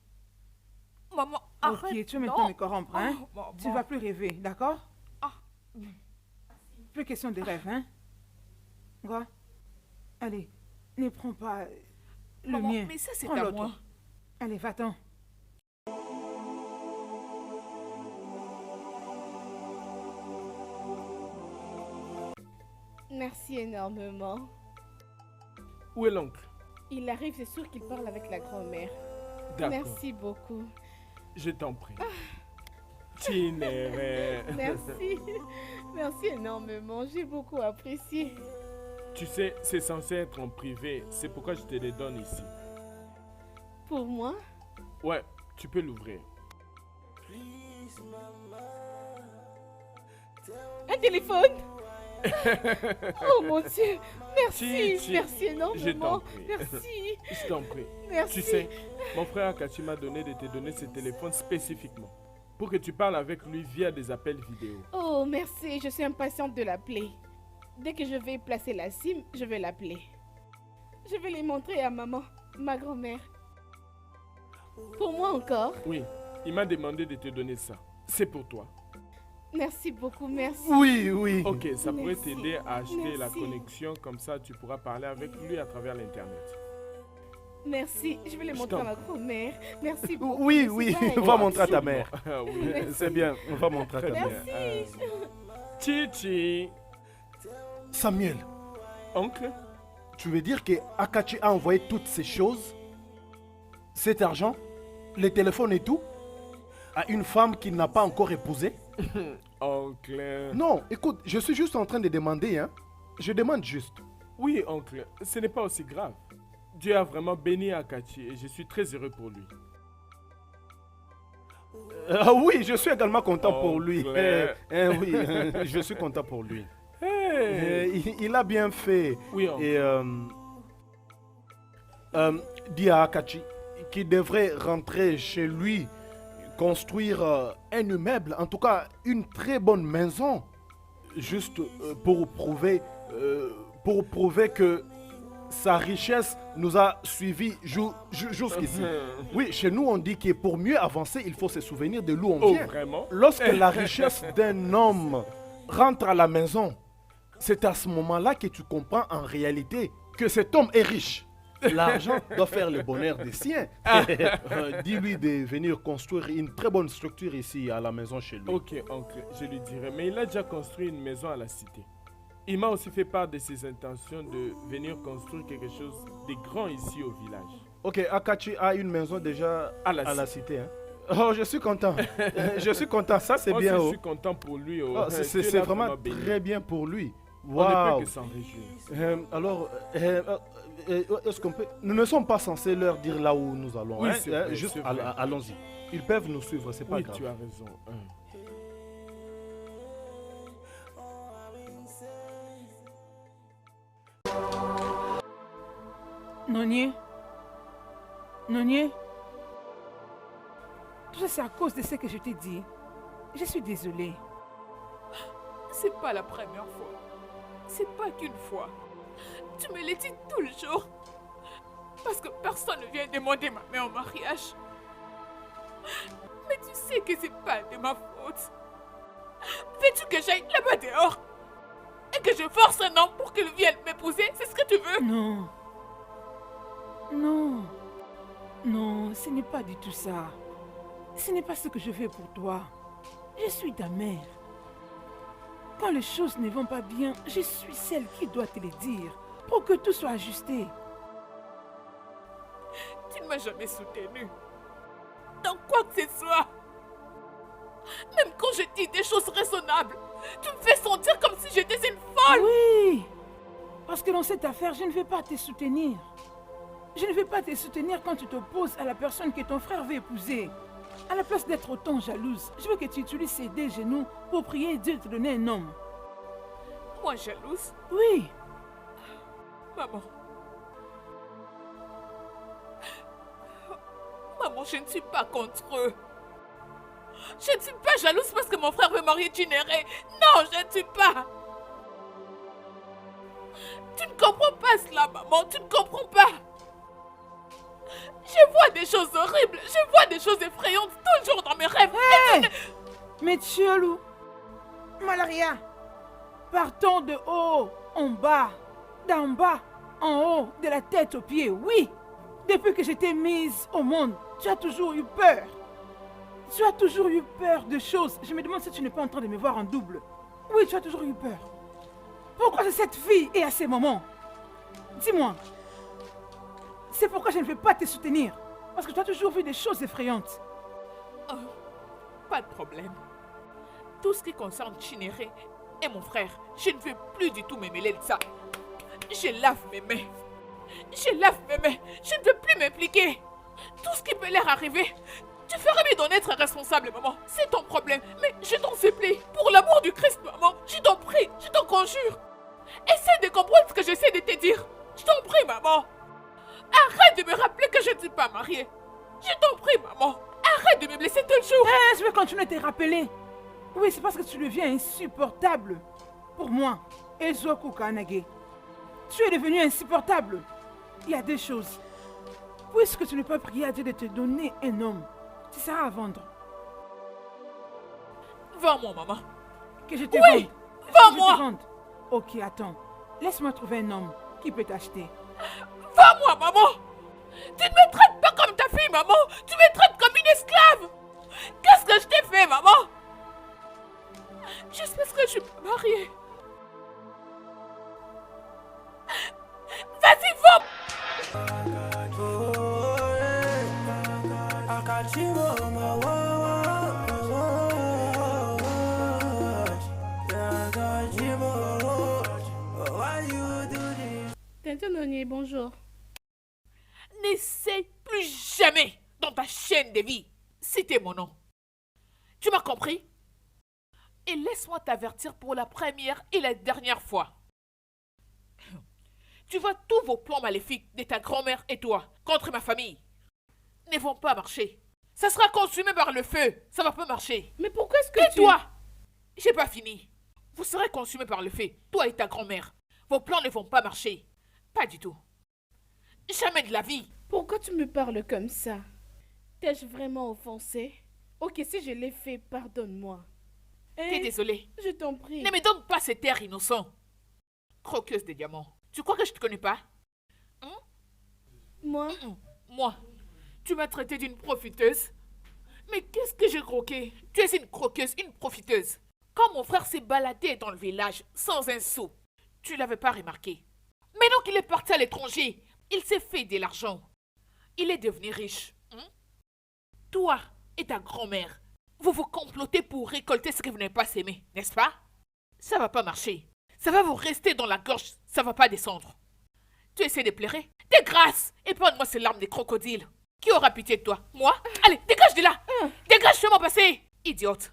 Maman, arrête. Ok, tu vas non. maintenant me corrompre, hein? Oh, maman. Tu vas plus rêver, d'accord? Ah. Plus question de rêve, hein? Quoi? Allez, ne prends pas le Maman, mien. mais ça, c'est Prends à l'autre. moi. Allez, va-t'en. Merci énormément. Où est l'oncle? Il arrive, c'est sûr qu'il parle avec la grand-mère. D'accord. Merci beaucoup. Je t'en prie. Tinere. Merci. Merci énormément. J'ai beaucoup apprécié. Tu sais, c'est censé être en privé. C'est pourquoi je te les donne ici. Pour moi, Ouais, tu peux l'ouvrir. un téléphone. Oh mon Dieu. Merci. Chi, Merci je énormément. t'en prie. Merci. Je t'en prie. Merci. Tu sais, mon frère Akachi m'a donné de te donner ce téléphone spécifiquement pour que tu parles avec lui via des appels vidéo. Oh, merci. Je suis impatiente de l'appeler. Dès que je vais placer la SIM, je vais l'appeler. Je vais les montrer à maman, ma grand-mère. Pour moi encore. Oui, il m'a demandé de te donner ça. C'est pour toi. Merci beaucoup, merci. Oui, oui. Ok, ça pourrait Merci. t'aider à acheter la Merci. connexion, comme ça tu pourras parler avec lui à travers l'internet. Merci. Je vais les Je montrer à t'en ma grand-mère. Merci beaucoup. Oui, Merci, oui. bye. On va montrer à ta mère. Ah oui. Merci. C'est bien, on va montrer à ta Très bien. mère. Chichi. Samuel, Oncle? tu veux dire que Akachi a envoyé toutes ces choses, cet argent, les téléphones et tout, à une femme qu'il n'a pas encore épousée? Oncle. Non, écoute, je suis juste en train de demander, hein. Je demande juste. Oui, oncle, ce n'est pas aussi grave. Dieu a vraiment béni Akachi et je suis très heureux pour lui. Ah oui, je suis également content pour lui. Oncle. Oui, je suis content pour lui. Hey. Il a bien fait. Oui, oncle. Et dit à Akachi qu'il devrait rentrer chez lui, construire un immeuble, en tout cas une très bonne maison, juste pour prouver que sa richesse nous a suivis jusqu'ici. Oui, chez nous on dit que pour mieux avancer, il faut se souvenir de d'où on Oh, vient. vraiment? Lorsque la richesse d'un homme rentre à la maison, c'est à ce moment-là que tu comprends en réalité que cet homme est riche. L'argent doit faire le bonheur des siens. Dis-lui de venir construire une très bonne structure ici à la maison chez lui. Ok, oncle, je lui dirai. Mais il a déjà construit une maison à la cité. Il m'a aussi fait part de ses intentions de venir construire quelque chose de grand ici au village. Ok, Akachi a une maison déjà À à la la cité. Hein. Oh, je suis content. Je suis content, ça c'est Moi bien. aussi, je Oh. suis content pour lui. Oh. Oh, Dieu c'est l'a vraiment béni. très bien pour lui. On ne Waouh. peut que s'en réjouir. Alors, est-ce qu'on peut... Nous ne sommes pas censés leur dire là où nous allons. Oui, hein, c'est vrai, juste c'est vrai. allons-y. Ils peuvent nous suivre, c'est pas Oui, grave. tu as raison. Nonier? Nonier? Tout ça, c'est à cause de ce que je t'ai dit. Je suis désolée. C'est pas la première fois. C'est pas qu'une fois. Tu me le dis tout le jour. Parce que personne ne vient demander ma main en mariage. Mais tu sais que c'est pas de ma faute. Veux-tu que j'aille là-bas dehors? Et que je force un homme pour qu'il vienne m'épouser? C'est ce que tu veux? Non. Non. Non, ce n'est pas du tout ça. Ce n'est pas ce que je veux pour toi. Je suis ta mère. Quand les choses ne vont pas bien, je suis celle qui doit te le dire pour que tout soit ajusté. Tu ne m'as jamais soutenu. Dans quoi que ce soit. Même quand je dis des choses raisonnables, tu me fais sentir comme si j'étais une folle. Oui, parce que dans cette affaire, je ne vais pas te soutenir. Je ne vais pas te soutenir quand tu t'opposes à la personne que ton frère veut épouser. À la place d'être autant jalouse, je veux que tu utilises ces deux genoux pour prier Dieu de te donner un homme. Moi jalouse? Oui. Maman. Maman, je ne suis pas contre eux. Je ne suis pas jalouse parce que mon frère veut marier Chinere. Non, je ne suis pas. Tu ne comprends pas cela, maman. Tu ne comprends pas. Je vois des choses horribles. Je vois des choses effrayantes toujours dans mes rêves. Hey! Mais Tchiolou, Malaria, partons de haut en bas, d'en bas en haut, de la tête aux pieds. Oui, depuis que je t'ai mise au monde, tu as toujours eu peur. Tu as toujours eu peur de choses. Je me demande si tu n'es pas en train de me voir en double. Oui, tu as toujours eu peur. Pourquoi c'est cette fille et à ces moments? Dis-moi. C'est pourquoi je ne vais pas te soutenir. Parce que tu as toujours vu des choses effrayantes. Oh, pas de problème. Tout ce qui concerne Chinere et mon frère, je ne veux plus du tout me mêler de ça. Je lave mes mains. Je lave mes mains. Je ne veux plus m'impliquer. Tout ce qui peut leur arriver, tu ferais mieux d'en être responsable, maman. C'est ton problème. Mais je t'en supplie. Pour l'amour du Christ, maman, je t'en prie, je t'en conjure. Essaie de comprendre ce que j'essaie de te dire. Je t'en prie, maman. Arrête de me rappeler que je ne suis pas mariée. Je t'en prie, maman. Arrête de me blesser toujours. Je vais continuer à te rappeler. Oui, c'est parce que tu deviens insupportable. Pour moi, Ezoku Kanage. Tu es devenu insupportable. Il y a deux choses. Puisque tu n'es pas prié à Dieu de te donner un homme, tu seras à vendre. Vends-moi, maman. Que je te Oui, vende. vends-moi. Que je te vende. Ok, attends. Laisse-moi trouver un homme qui peut t'acheter. Vends-moi, maman. Tu ne me traites pas comme ta fille, maman. Tu me traites comme une esclave. Qu'est-ce que je t'ai fait, maman? Juste parce que je suis pas mariée. Vas-y, vends. Tonton Nonier, bonjour. N'essaie plus jamais dans ta chaîne de vie citer mon nom. Tu m'as compris? Et laisse-moi t'avertir pour la première et la dernière fois. Tu vois, tous vos plans maléfiques de ta grand-mère et toi contre ma famille ne vont pas marcher. Ça sera consumé par le feu. Ça va pas marcher. Mais pourquoi est-ce que Et toi, j'ai pas fini. Vous serez consumés par le feu, toi et ta grand-mère. Vos plans ne vont pas marcher. Pas du tout. Jamais de la vie. Pourquoi tu me parles comme ça? T'ai-je vraiment offensé? Ok, si je l'ai fait, pardonne-moi. T'es désolée. Je t'en prie. Ne me donne pas cet air innocent. Croqueuse de diamants. Tu crois que je te connais pas? Moi? Moi, tu m'as traité d'une profiteuse. Mais qu'est-ce que j'ai croqué? Tu es une croqueuse, une profiteuse. Quand mon frère s'est baladé dans le village sans un sou, tu l'avais pas remarqué. Maintenant qu'il est parti à l'étranger, il s'est fait de l'argent. Il est devenu riche. Toi et ta grand-mère, vous vous complotez pour récolter ce que vous n'avez pas semé, n'est-ce pas? Ça va pas marcher. Ça va vous rester dans la gorge, ça va pas descendre. Tu essaies de pleurer? T'es grasse! Épargne-moi ces larmes de crocodile. Qui aura pitié de toi? Moi? Allez, dégage de là! Dégage, fais-moi passer! Idiote!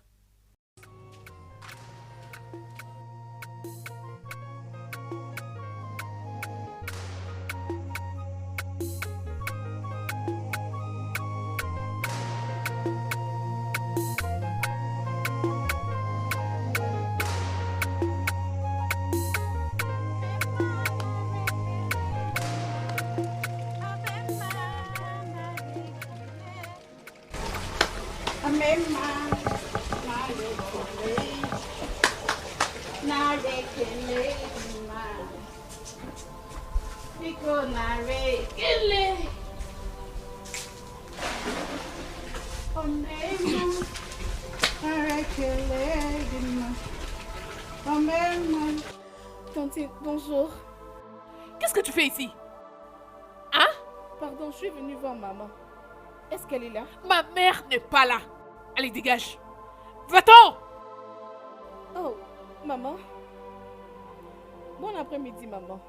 Tantine, bonjour. Qu'est-ce que tu fais ici? Hein? Pardon, je suis venue voir maman. Est-ce qu'elle est là? Ma mère n'est pas là. Allez, dégage. Va-t'en! Oh, maman. Bon après-midi, maman.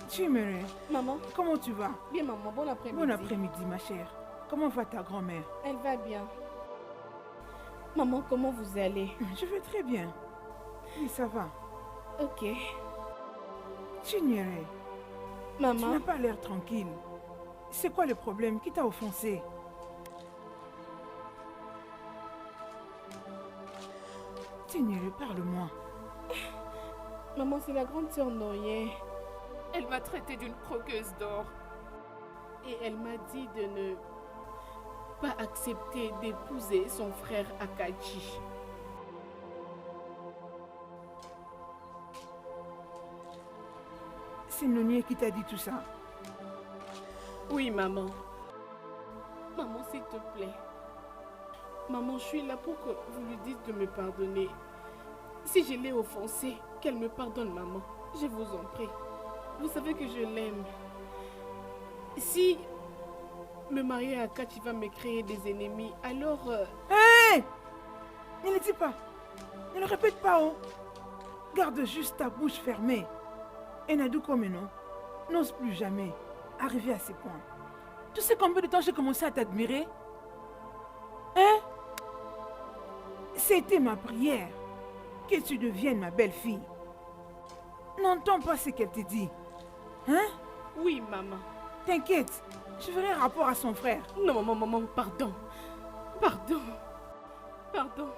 Chimere, Maman, comment tu vas? bien maman, bon après-midi. Bon après-midi, ma chère. Comment va ta grand-mère? Elle va bien. Maman, comment vous allez? Je vais très bien. Oui, ça va. Ok. Chinyere, tu Maman, n'as pas l'air tranquille. C'est quoi le problème? Qui t'a offensé? Chinyere, parle-moi. maman, c'est la grande sœur Noye. Elle m'a traité d'une croqueuse d'or. Et elle m'a dit de ne pas accepter d'épouser son frère Akachi. C'est Nonier qui t'a dit tout ça. Oui, maman. Maman, s'il te plaît. Maman, je suis là pour que vous lui dites de me pardonner. Si je l'ai offensée, qu'elle me pardonne, maman. Je vous en prie. Vous savez que je l'aime. Si me marier à Akachi va me créer des ennemis, alors... Hé! Ne le dis pas. Ne le répète pas, oh. Garde juste ta bouche fermée. Et Nadou comme non, n'ose plus jamais arriver à ce point. Tu sais combien de temps j'ai commencé à t'admirer? Hein? C'était ma prière que tu deviennes ma belle-fille. N'entends pas ce qu'elle te dit. Hein? Oui, maman. T'inquiète, je ferai rapport à son frère. Non, maman, pardon. Pardon. Pardon.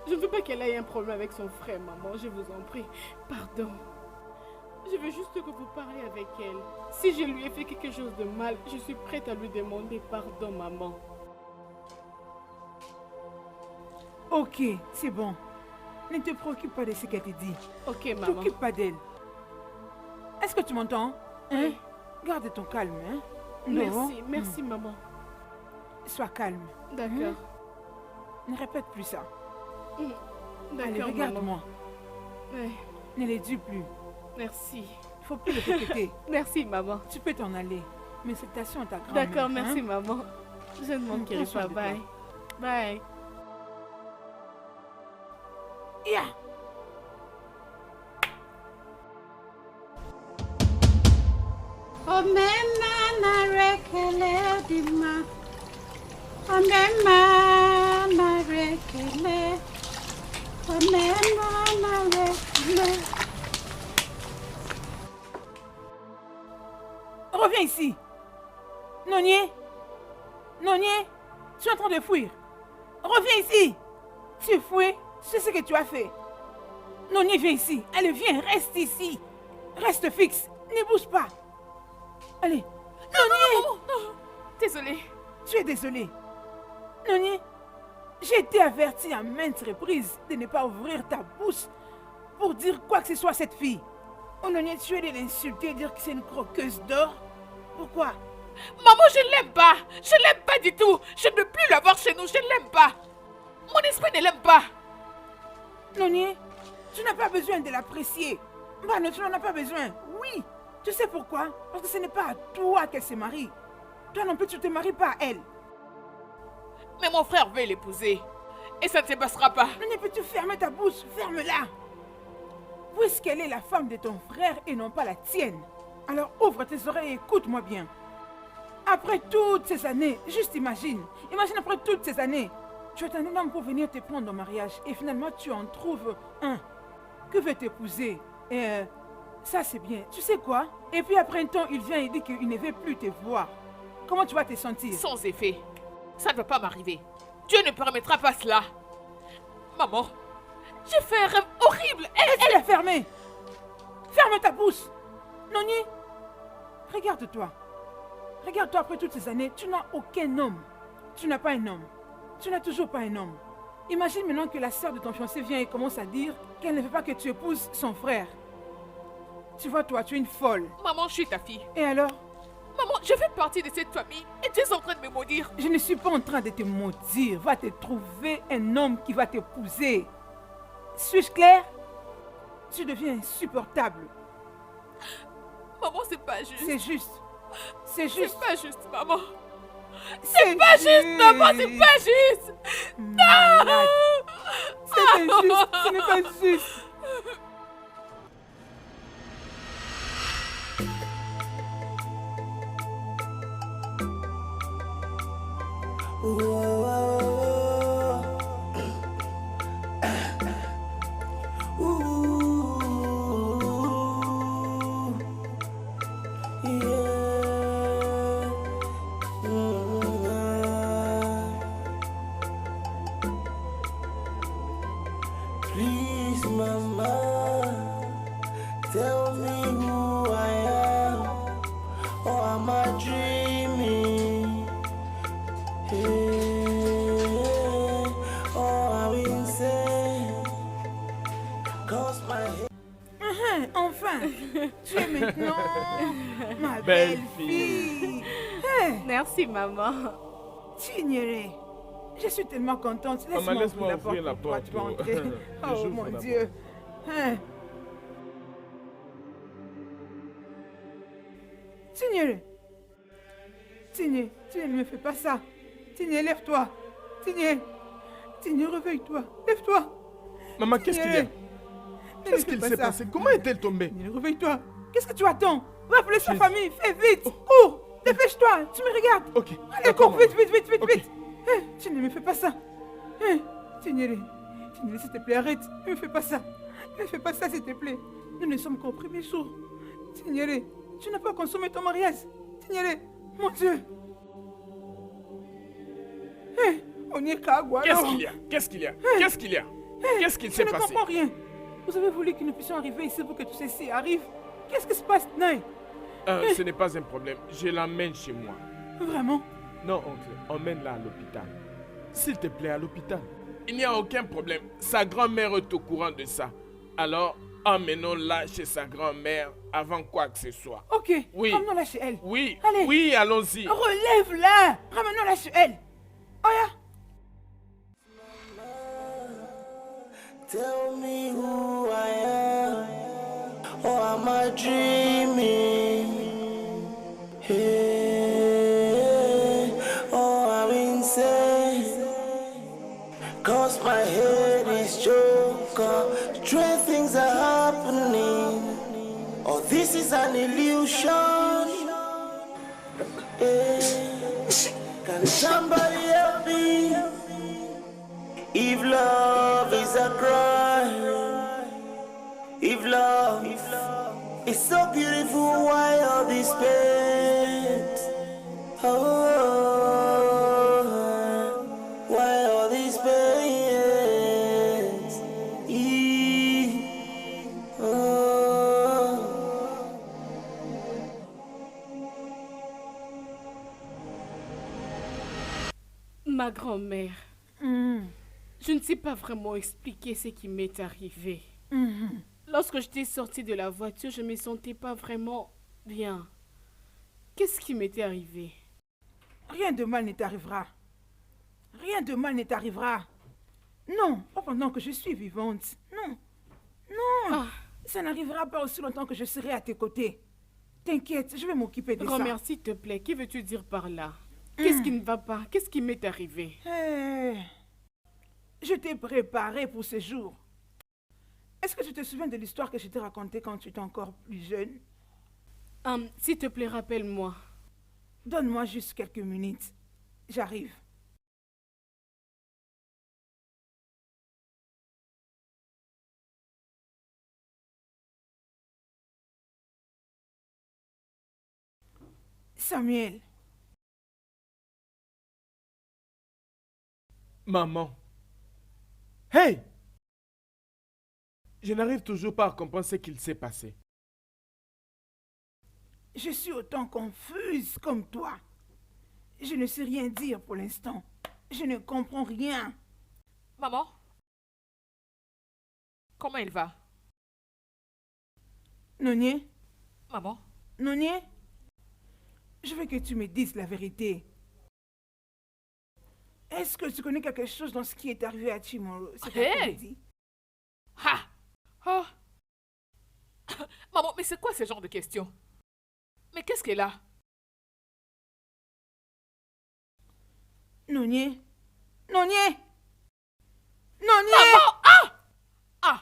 Je ne veux pas qu'elle ait un problème avec son frère, maman. Je vous en prie. Pardon. Je veux juste que vous parliez avec elle. Si je lui ai fait quelque chose de mal, je suis prête à lui demander pardon, maman. Ok, c'est bon. Ne te préoccupe pas de ce qu'elle te dit. Ok, Ne maman. t'occupe pas d'elle. Est-ce que tu m'entends? Hein? Garde ton calme, hein? Non. Merci, maman. Sois calme. D'accord. Ne répète plus ça. Allez, D'accord, maman. regarde-moi. Ouais, Ne les dis plus. merci. Il faut plus le répéter. Merci, maman. Tu peux t'en aller. Mais salutations à ta grand-mère. D'accord, merci, hein? maman. Je ne manquerai Prends soin pas. de toi. Bye. Bye. Ya! Omema narekele dima. Omema narekele. Omema narekele. Reviens ici. Nonier. Nonier, tu es en train de fuir. Reviens ici. Tu fuis. C'est ce que tu as fait. Nonier, viens ici. Allez, viens, reste ici. Reste fixe. Ne bouge pas. Allez. Nonier. Non. Désolée. Tu es désolé. Nonier, j'ai été averti à maintes reprises de ne pas ouvrir ta bouche pour dire quoi que ce soit à cette fille. Oh Nonier, tu es de l'insulter et dire que c'est une croqueuse d'or. Pourquoi? Maman, je l'aime pas. Je l'aime pas du tout. Je ne veux plus la voir chez nous. Je l'aime pas. Mon esprit ne l'aime pas. Nonier, tu n'as pas besoin de l'apprécier. Bah non, tu n'en as pas besoin. Oui. Tu sais pourquoi? Parce que ce n'est pas à toi qu'elle se marie. Toi non plus, tu ne te maries pas à elle. Mais mon frère veut l'épouser. Et ça ne se passera pas. Nonier, peux-tu fermer ta bouche? Ferme-la. Puisqu'elle est la femme de ton frère et non pas la tienne. Alors ouvre tes oreilles et écoute-moi bien. Après toutes ces années, juste imagine. Imagine après toutes ces années. Tu as un homme pour venir te prendre en mariage et finalement tu en trouves un que veut t'épouser. Et ça c'est bien. Tu sais quoi? Et puis après un temps, il vient et dit qu'il ne veut plus te voir. Comment tu vas te sentir? Sans effet. Ça ne va pas m'arriver. Dieu ne permettra pas cela. Maman, j'ai fait un rêve horrible. Elle est fermée. Ferme ta bouche. Nonier, regarde-toi. Regarde-toi après toutes ces années. Tu n'as aucun homme. Tu n'as pas un homme. Tu n'as toujours pas un homme. Imagine maintenant que la sœur de ton fiancé vient et commence à dire qu'elle ne veut pas que tu épouses son frère. Tu vois, toi, tu es une folle. Maman, je suis ta fille. Et alors? Maman, je fais partie de cette famille et tu es en train de me maudire. Je ne suis pas en train de te maudire. Va te trouver un homme qui va t'épouser. Suis-je clair? Tu deviens insupportable. Maman, c'est pas juste. C'est juste. C'est juste. C'est pas juste, maman. C'est pas juste, maman, c'est pas juste. Malade. C'est injuste, ce n'est pas juste. Please, mama, tell me who I am, or am I dreaming? Hey, or am I insane? Cause my head. Enfin, tu es maintenant ma Belle belle fille. Hey, Merci, maman. tu ignorais. Je suis tellement contente. Maman, laisse-moi ouvrir ouvrir la pour toi, porte. tu peux entrer. Je Oh j'ouvre mon la Dieu. Hein. Tigné. Tigné, ne me fais pas ça. Tigné, lève-toi. Tigné, réveille-toi. Lève-toi. Maman, qu'est-ce qu'il y a? Qu'est-ce qu'il s'est passé? Comment est-elle tombée? Tigné, réveille-toi. Qu'est-ce que tu attends? Va appeler sa famille. Fais vite. Cours. Dépêche-toi. Tu me regardes. Ok. Allez, D'accord, cours, vite, maman. vite, vite, vite, Ok. vite. Hein, tu ne me fais pas ça. Hein, Tigné, s'il te plaît, arrête. Ne me fais pas ça. Ne fais pas ça, s'il te plaît. Nous ne sommes qu'au premier jour. Tigné, tu n'as pas consommé ton mariage. Tigné, mon Dieu. Hein, on y est Kagwa. Qu'est-ce qu'il y a? Qu'est-ce qu'il y a? Qu'est-ce qu'il y a? Qu'est-ce qu'il s'est Je ne passé? comprends rien. Vous avez voulu que nous puissions arriver ici pour que tout ceci arrive. Qu'est-ce qui se passe, Nain? Ce n'est pas un problème. Je l'emmène chez moi. Vraiment? Non, oncle, emmène-la à l'hôpital. S'il te plaît, à l'hôpital. Il n'y a aucun problème. Sa grand-mère est au courant de ça. Alors, emmenons-la chez sa grand-mère avant quoi que ce soit. Ok, Oui. ramenons-la chez elle. Oui, Allez. oui, allons-y. Relève-la. Ramenons-la chez elle. Oh yeah. Tell me who I am, or am I dreaming? Hey, or am I insane? Cause my head is joker, strange things are happening. Oh, this is an illusion. Hey, can somebody help me? If love is a crime, if love is so beautiful, why all this pain? Oh, why all this pain? Oh. Ma grand-mère, Mhm. je ne sais pas vraiment expliquer ce qui m'est arrivé. Mhm. Lorsque j'étais sortie de la voiture, je ne me sentais pas vraiment bien. Qu'est-ce qui m'était arrivé? Rien de mal ne t'arrivera. Rien de mal ne t'arrivera. Non, pas pendant que je suis vivante. Non. Non. Ah. Ça n'arrivera pas aussi longtemps que je serai à tes côtés. T'inquiète, je vais m'occuper de ça. Grand-mère, s'il te plaît, que veux-tu dire par là? Qu'est-ce qui ne va pas? Qu'est-ce qui m'est arrivé? Je t'ai préparé pour ce jour. Est-ce que tu te souviens de l'histoire que je t'ai racontée quand tu étais encore plus jeune? S'il te plaît, rappelle-moi. Donne-moi juste quelques minutes. J'arrive. Samuel, Maman. Hey! Je n'arrive toujours pas à comprendre ce qu'il s'est passé. je suis autant confuse comme toi. Je ne sais rien dire pour l'instant. Je ne comprends rien. Maman? Comment il va? Nonier, Maman? Nonier, je veux que tu me dises la vérité. Est-ce que tu connais quelque chose dans ce qui est arrivé à Chimoro cet Hey! après-midi? Ha! Oh! Maman, mais c'est quoi ce genre de questions? Mais qu'est-ce qu'elle a? Nonier. Nonier. Nonier. Maman! Ah! Ah!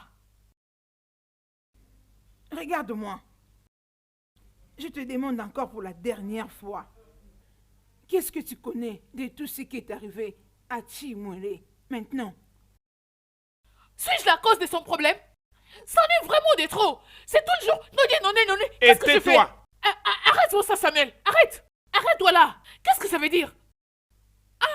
Regarde-moi. Je te demande encore pour la dernière fois. Qu'est-ce que tu connais de tout ce qui est arrivé à Chimwele maintenant? Suis-je la cause de son problème? C'en est vraiment de trop. C'est tout le jour. Non. Et Qu'est-ce que je fais? tais-toi. Arrête ça, Samuel. Arrête. Arrête-toi là. Qu'est-ce que ça veut dire? Ah,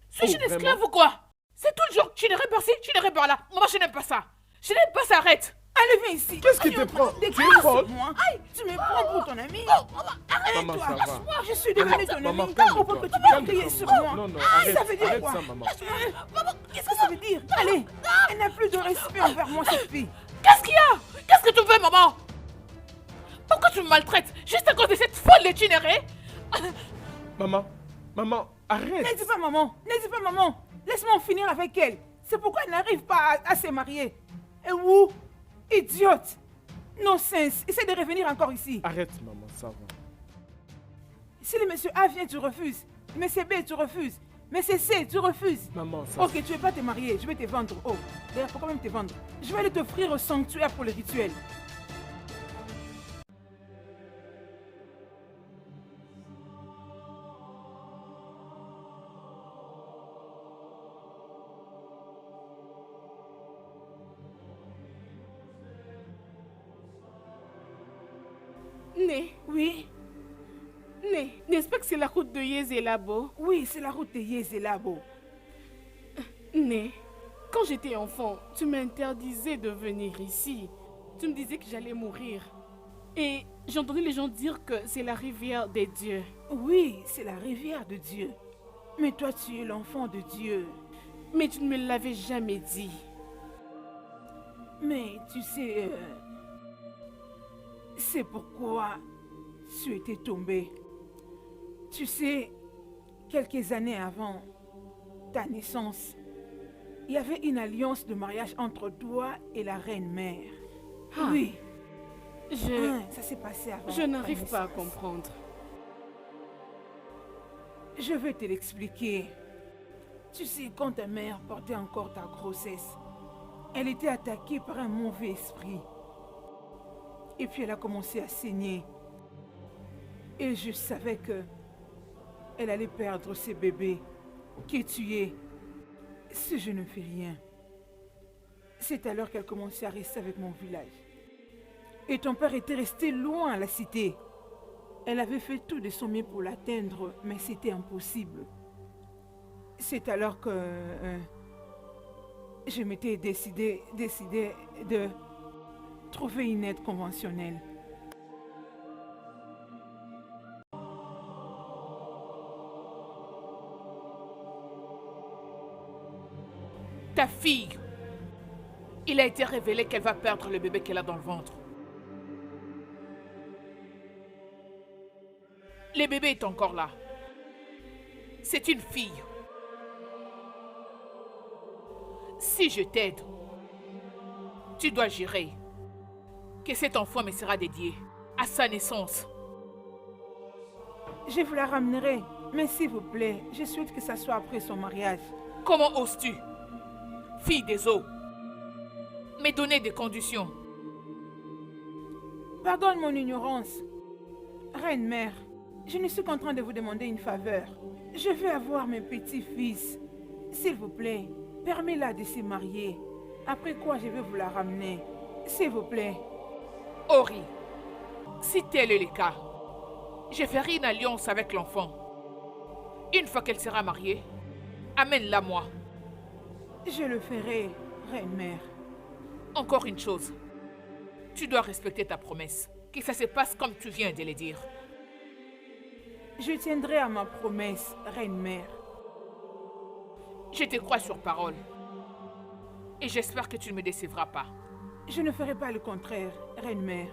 suis-je une esclave vraiment? ou quoi? C'est tout le jour. Tu n'irais par-ci, tu n'irais par là. Moi, je n'aime pas ça. Je n'aime pas ça, arrête. Allez, viens ici. Qu'est-ce qui Tu te es en train prend? de Tu es déclarer folle? sur moi. Aïe, tu me prends pour ton ami. Maman, Arrête-toi. ça va. Moi, je suis devenue ton Maman, ami. calme-toi. Pourquoi que tu vas crier sur moi? Non, Aïe, ça veut dire arrête quoi? ça, maman. Maman, qu'est-ce que ça veut dire? Allez, elle n'a plus de respect envers moi, cette fille. Qu'est-ce qu'il y a? Qu'est-ce que tu veux, maman? Pourquoi tu me maltraites? Juste à cause de cette folle itinérée? Maman, arrête. Ne dis pas maman, ne dis pas maman. Laisse-moi en finir avec elle. C'est pourquoi elle n'arrive pas à se marier. Et où? Idiote. Non-sens. Essaie de revenir encore ici. Arrête, maman, ça va. Si le monsieur A vient, tu refuses. Monsieur B, tu refuses. Monsieur C, tu refuses. Maman, ça Ok, tu veux pas te marier, je vais te vendre. Oh, d'ailleurs, pourquoi même te vendre? Je vais aller t'offrir au sanctuaire pour le rituel. Né, Oui, n'est-ce pas que c'est la route de Yezelabo? oui, c'est la route de Yezelabo. Né, quand j'étais enfant, tu m'interdisais de venir ici. Tu me disais que j'allais mourir. Et j'entendais les gens dire que c'est la rivière des dieux. Oui, c'est la rivière de Dieu. Mais toi, tu es l'enfant de Dieu. Mais tu ne me l'avais jamais dit. Mais tu sais, c'est pourquoi tu étais tombé. Tu sais, quelques années avant ta naissance, il y avait une alliance de mariage entre toi et la reine-mère. Ah. Oui, Je ça s'est passé avant. je ta n'arrive pas à naissance. comprendre. Je vais te l'expliquer. Tu sais, quand ta mère portait encore ta grossesse, elle était attaquée par un mauvais esprit. Et puis elle a commencé à saigner. Et je savais que elle allait perdre ses bébés, qui est tué, si je ne fais rien. C'est alors qu'elle commençait à rester avec mon village. Et ton père était resté loin à la cité. Elle avait fait tout de son mieux pour l'atteindre, mais c'était impossible. C'est alors que je m'étais décidé de trouver une aide conventionnelle. Ta fille. Il a été révélé qu'elle va perdre le bébé qu'elle a dans le ventre. Le bébé est encore là. C'est une fille. Si je t'aide, tu dois jurer que cet enfant me sera dédié à sa naissance. Je vous la ramènerai, mais s'il vous plaît, je souhaite que ça soit après son mariage. Comment oses-tu, fille des eaux, me donner des conditions? Pardonne mon ignorance. Reine-mère, je ne suis qu'en train de vous demander une faveur. Je veux avoir mes petits-fils. S'il vous plaît, permets-la de se marier. Après quoi, je vais vous la ramener. S'il vous plaît. Ori, si tel est le cas, je ferai une alliance avec l'enfant. Une fois qu'elle sera mariée, amène-la moi. Je le ferai, reine-mère. Encore une chose, tu dois respecter ta promesse, que ça se passe comme tu viens de le dire. Je tiendrai à ma promesse, reine-mère. Je te crois sur parole. Et j'espère que tu ne me décevras pas. Je ne ferai pas le contraire, reine-mère.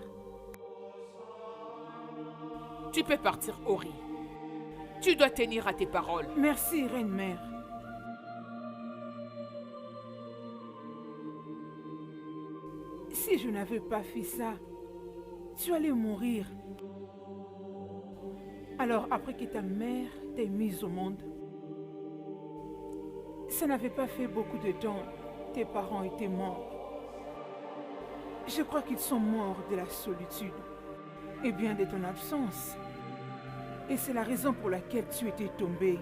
Tu peux partir, Ori. Tu dois tenir à tes paroles. Merci, reine-mère. Si je n'avais pas fait ça, tu allais mourir. Alors, après que ta mère t'ait mise au monde, Ça n'avait pas fait beaucoup de temps. Tes parents étaient morts. Je crois qu'ils sont morts de la solitude. Et bien de ton absence. Et c'est la raison pour laquelle tu étais tombé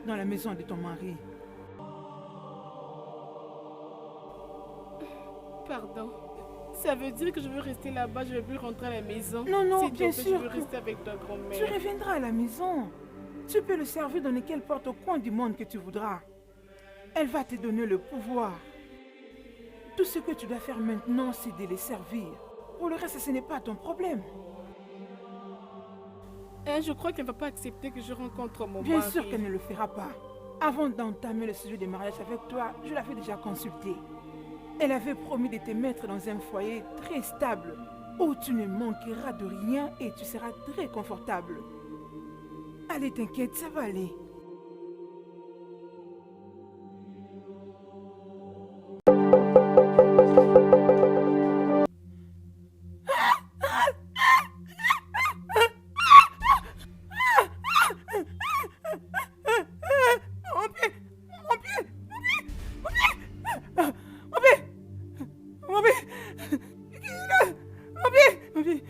dans la maison de ton mari. Pardon. Ça veut dire que je veux rester là-bas, je ne veux plus rentrer à la maison. Non, non, S'il te bien plaît, sûr Je veux que- rester avec ta grand-mère. Tu reviendras à la maison. Tu peux le servir dans quelle porte au coin du monde que tu voudras. Elle va te donner le pouvoir. Tout ce que tu dois faire maintenant, c'est de les servir. Pour le reste, ce n'est pas ton problème. Hein, je crois qu'elle ne va pas accepter que je rencontre mon Bien mari. sûr qu'elle ne le fera pas. Avant d'entamer le sujet de mariage avec toi, je l'avais déjà consultée. Elle avait promis de te mettre dans un foyer très stable, où tu ne manqueras de rien et tu seras très confortable. Allez, t'inquiète, ça va aller. Mon pied! Mon pied! Mon pied! Mon pied! Mon pied! Mon pied! Mon pied!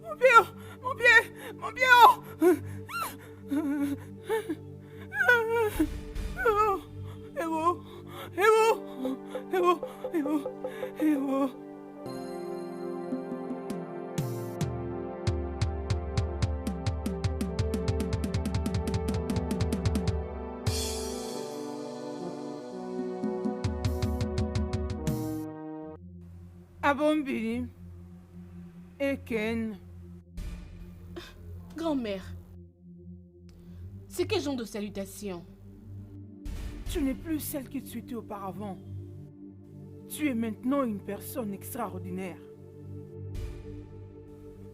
Mon pied! Mon pied! Mon pied! Héros! Héros! Héros! Héros! Héros! Abombili et Ken. Grand-mère, c'est quel genre de salutation? Tu n'es plus celle que tu étais auparavant. Tu es maintenant une personne extraordinaire.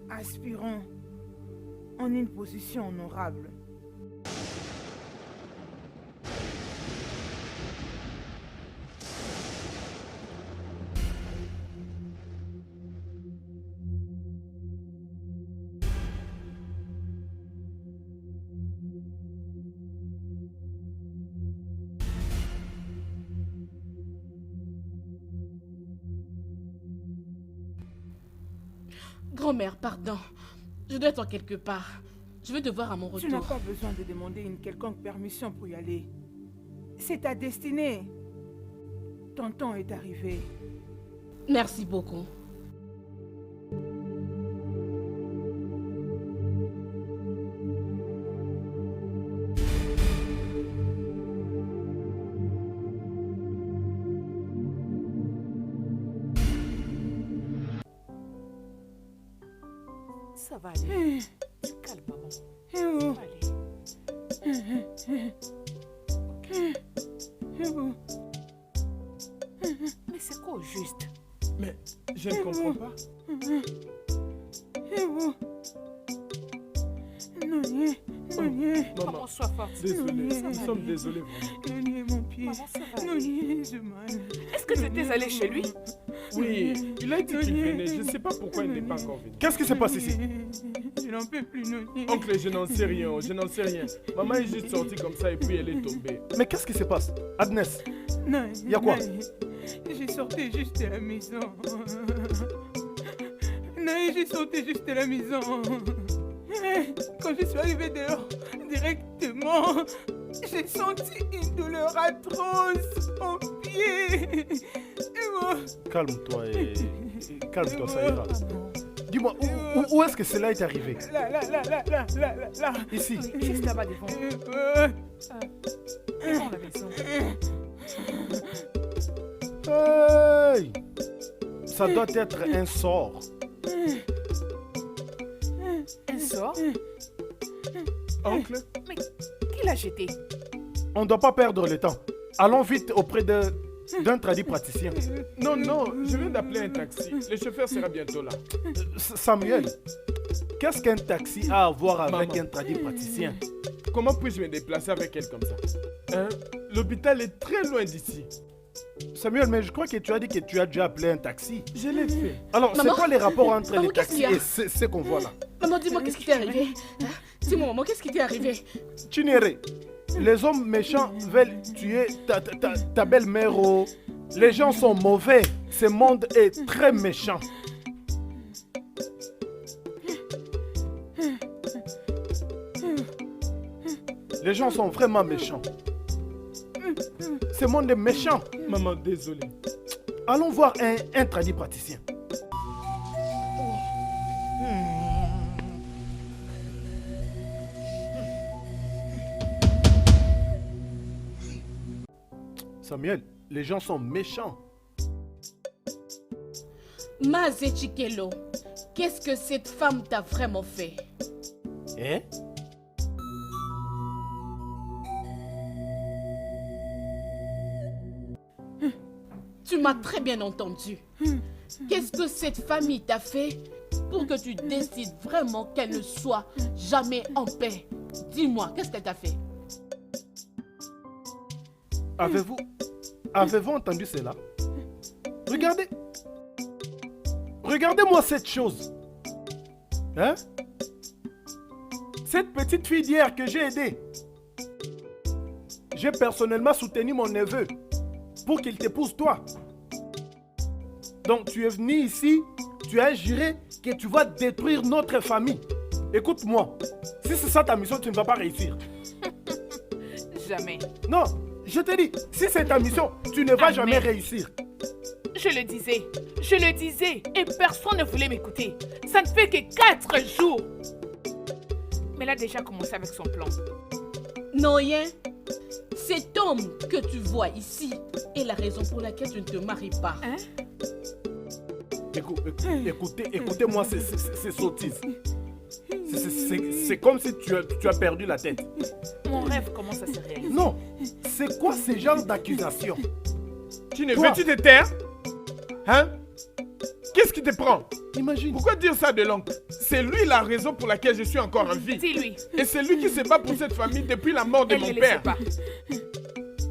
Aspirant en une position honorable. Grand-mère, pardon. Je dois être quelque part. Je vais te voir à mon Tu n'as retour. pas besoin de demander une quelconque permission pour y aller. C'est ta destinée. Ton temps est arrivé. Merci beaucoup. Ça va aller. Calme, maman. Ça va aller. Mais c'est quoi au juste? Mais je ne comprends pas. Maman, Maman, sois forte. désolé. Non, Nous ça sommes va. désolés vraiment. Nonier, mon pied. Maman, ça va aller. Nonier, j'ai mal. Est-ce que tu étais allée chez lui? Oui, il a dit qu'il venait. Je ne sais pas pourquoi il n'est pas encore venu. Qu'est-ce qui se passe ici? Je n'en peux plus, Nonier. Oncle, je n'en sais rien. Je n'en sais rien. Maman est juste sortie comme ça et puis elle est tombée. Mais qu'est-ce qui se passe? Agnès, Non, Y a quoi? non, j'ai sorti juste de la maison. Non, j'ai sorti juste de la maison. Quand je suis arrivée dehors, directement, j'ai senti une douleur atroce au pied. calme-toi et calme-toi, ça ira. Dis-moi, où est-ce que cela est arrivé? Là. Ici. Juste là-bas devant. Devant la maison. Hey! Ça doit être un sort. Un sort? Oncle, Mais qui l'a jeté? On ne doit pas perdre le temps. Allons vite auprès d'un tradit praticien. non, je viens d'appeler un taxi. Le chauffeur sera bientôt là. Samuel, qu'est-ce qu'un taxi a à voir avec Maman. un tradit praticien? Comment puis-je me déplacer avec elle comme ça? Hein? L'hôpital est très loin d'ici. Samuel, mais je crois que tu as dit que tu as déjà appelé un taxi. Je l'ai fait. Alors, c'est Maman? quoi les rapports entre Maman, les qu'est-ce taxis qu'il y a? et ce qu'on voit là? Maman, dis-moi qu'est-ce qui t'est arrivé? Hein? Dis-moi, maman, qu'est-ce qui t'est arrivé? Chinere, Les hommes méchants veulent tuer ta belle-mère. Oh. Les gens sont mauvais. Ce monde est très méchant. Les gens sont vraiment méchants. Ce monde est méchant. Maman, désolé. Allons voir un tradit praticien. Samuel, les gens sont méchants. Mazé Chikelo, qu'est-ce que cette femme t'a vraiment fait? Hein? Tu m'as très bien entendu. Qu'est-ce que cette famille t'a fait pour que tu décides vraiment qu'elle ne soit jamais en paix? Dis-moi, qu'est-ce qu'elle t'a fait? Avez-vous entendu cela? Regardez. Regardez-moi cette chose. Hein? Cette petite fille d'hier que j'ai aidée. J'ai personnellement soutenu mon neveu pour qu'il t'épouse toi. Donc tu es venu ici, tu as juré que tu vas détruire notre famille. Écoute-moi, si c'est ça ta mission, tu ne vas pas réussir. Jamais. Non, je te dis, si c'est ta mission, tu ne vas jamais réussir. Je le disais, et personne ne voulait m'écouter. Ça ne fait que 4 jours. Mais elle a déjà commencé avec son plan. Noyen, cet homme que tu vois ici est la raison pour laquelle tu ne te maries pas. Hein? Écoutez-moi ces sottises. C'est comme si tu as perdu la tête. Mon rêve commence à se réaliser. Non, c'est quoi ce genre d'accusation? Tu ne veux-tu te taire? Hein? Qu'est-ce qui te prend? Imagine. Pourquoi dire ça de l'oncle? C'est lui la raison pour laquelle je suis encore en vie. Dis-lui. Et c'est lui qui se bat pour cette famille depuis la mort de Elle mon ne le père. sait pas.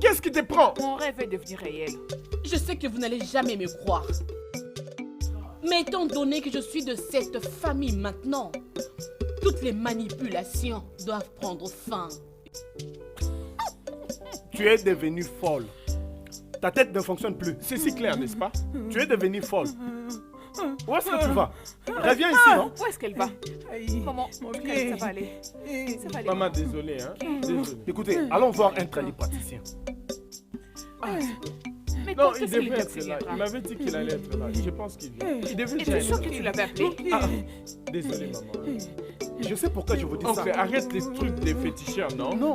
Qu'est-ce qui te prend? Mon rêve est devenu réel. Je sais que vous n'allez jamais me croire. Mais étant donné que je suis de cette famille maintenant, toutes les manipulations doivent prendre fin. Tu es devenue folle. Ta tête ne fonctionne plus. C'est si clair, n'est-ce pas? Tu es devenue folle. Où est-ce que tu vas? Reviens ici, non? Où est-ce qu'elle va? Maman, mon ça pied. va aller. Ça va aller. Maman, désolé, hein? Désolé. Écoutez, allons voir un tradit praticien. Mais Non, quand il est-ce que le devait taxi être là. viendra? Il m'avait dit qu'il allait être là. Je pense qu'il vient. Il devait Et tu es sûr que tu l'avais appelé? Désolé, maman. Je sais pourquoi je vous dis ça. Oncle, arrête les trucs des féticheurs, non? Non.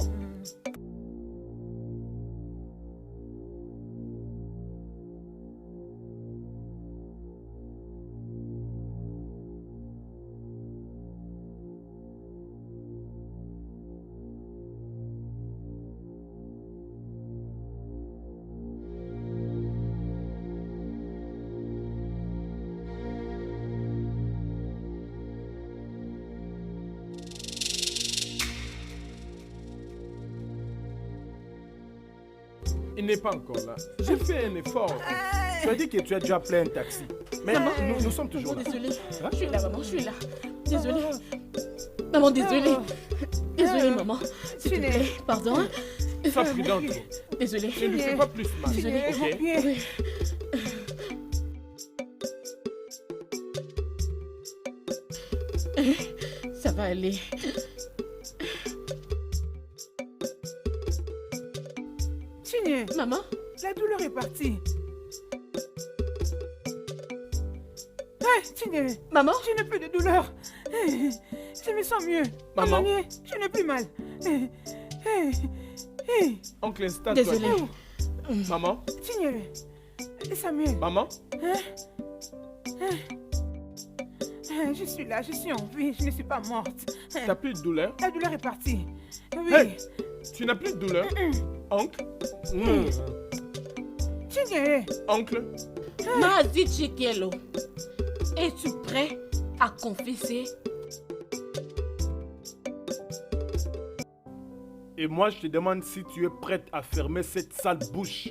Il n'est pas encore là. J'ai fait un effort. Tu as dit que tu as déjà appelé un taxi. Mais nous sommes toujours là. Désolée. Hein? Je suis là, maman, je suis là. Désolée. Maman, désolée. Désolée, maman. S'il te plaît, pardon. Sois prudente. Désolée. Ne lui fais pas plus mal. Désolée. Ok? Oui. Ça va aller. Chiné, Maman, la douleur est partie. Hey, Chiné, maman, je n'ai plus de douleur. Je me sens mieux. Maman. Maman, je n'ai plus mal. Oncle, installe-toi. désolée. Maman? Chiné, Samuel, Maman? je suis là, je suis en vie, je ne suis pas morte. T'as plus de douleur? La douleur est partie. Oui. Hey, tu n'as plus de douleur? Oncle? Chiné, Oncle? Mazi Chikelo, es-tu prêt à confesser? Et moi, je te demande si tu es prête à fermer cette sale bouche.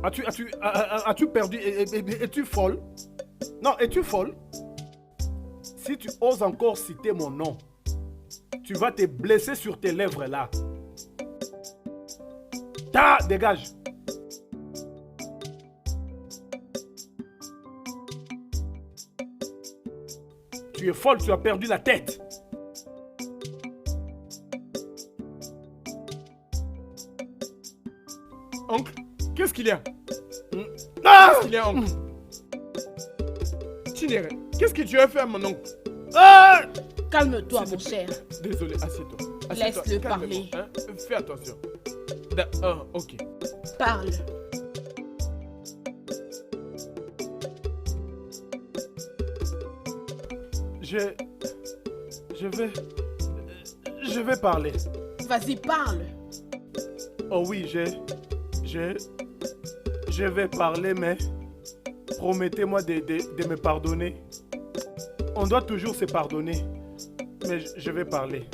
As-tu perdu? Es-tu folle? Non, es-tu folle? Si tu oses encore citer mon nom, tu vas te blesser sur tes lèvres là. Dégage. Tu es folle, tu as perdu la tête. Oncle, qu'est-ce qu'il y a? Ah! Qu'est-ce qu'il y a, oncle? Chinere, qu'est-ce que tu as fait à mon oncle? Ah! Calme-toi, S'il mon te plaît. cher. Désolé, assieds-toi. Laisse-le calmement, parler. hein. Fais attention. Ok. Parle. Je vais parler. Vas-y, parle. Oh oui, je vais parler, mais promettez-moi de me pardonner. On doit toujours se pardonner, mais je vais parler.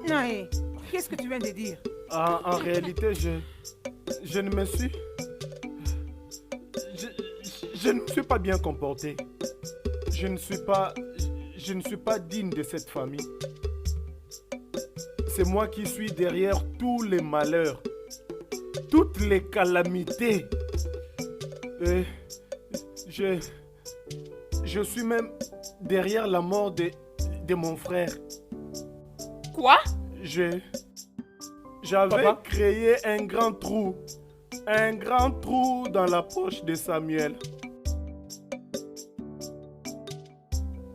Naé, qu'est-ce que tu viens de dire? En réalité, je ne me suis... Je ne me suis pas bien comporté. Je ne suis pas digne de cette famille. C'est moi qui suis derrière tous les malheurs, toutes les calamités. Et je suis même derrière la mort de mon frère. Quoi? J'avais Papa? créé un grand trou dans la poche de Samuel.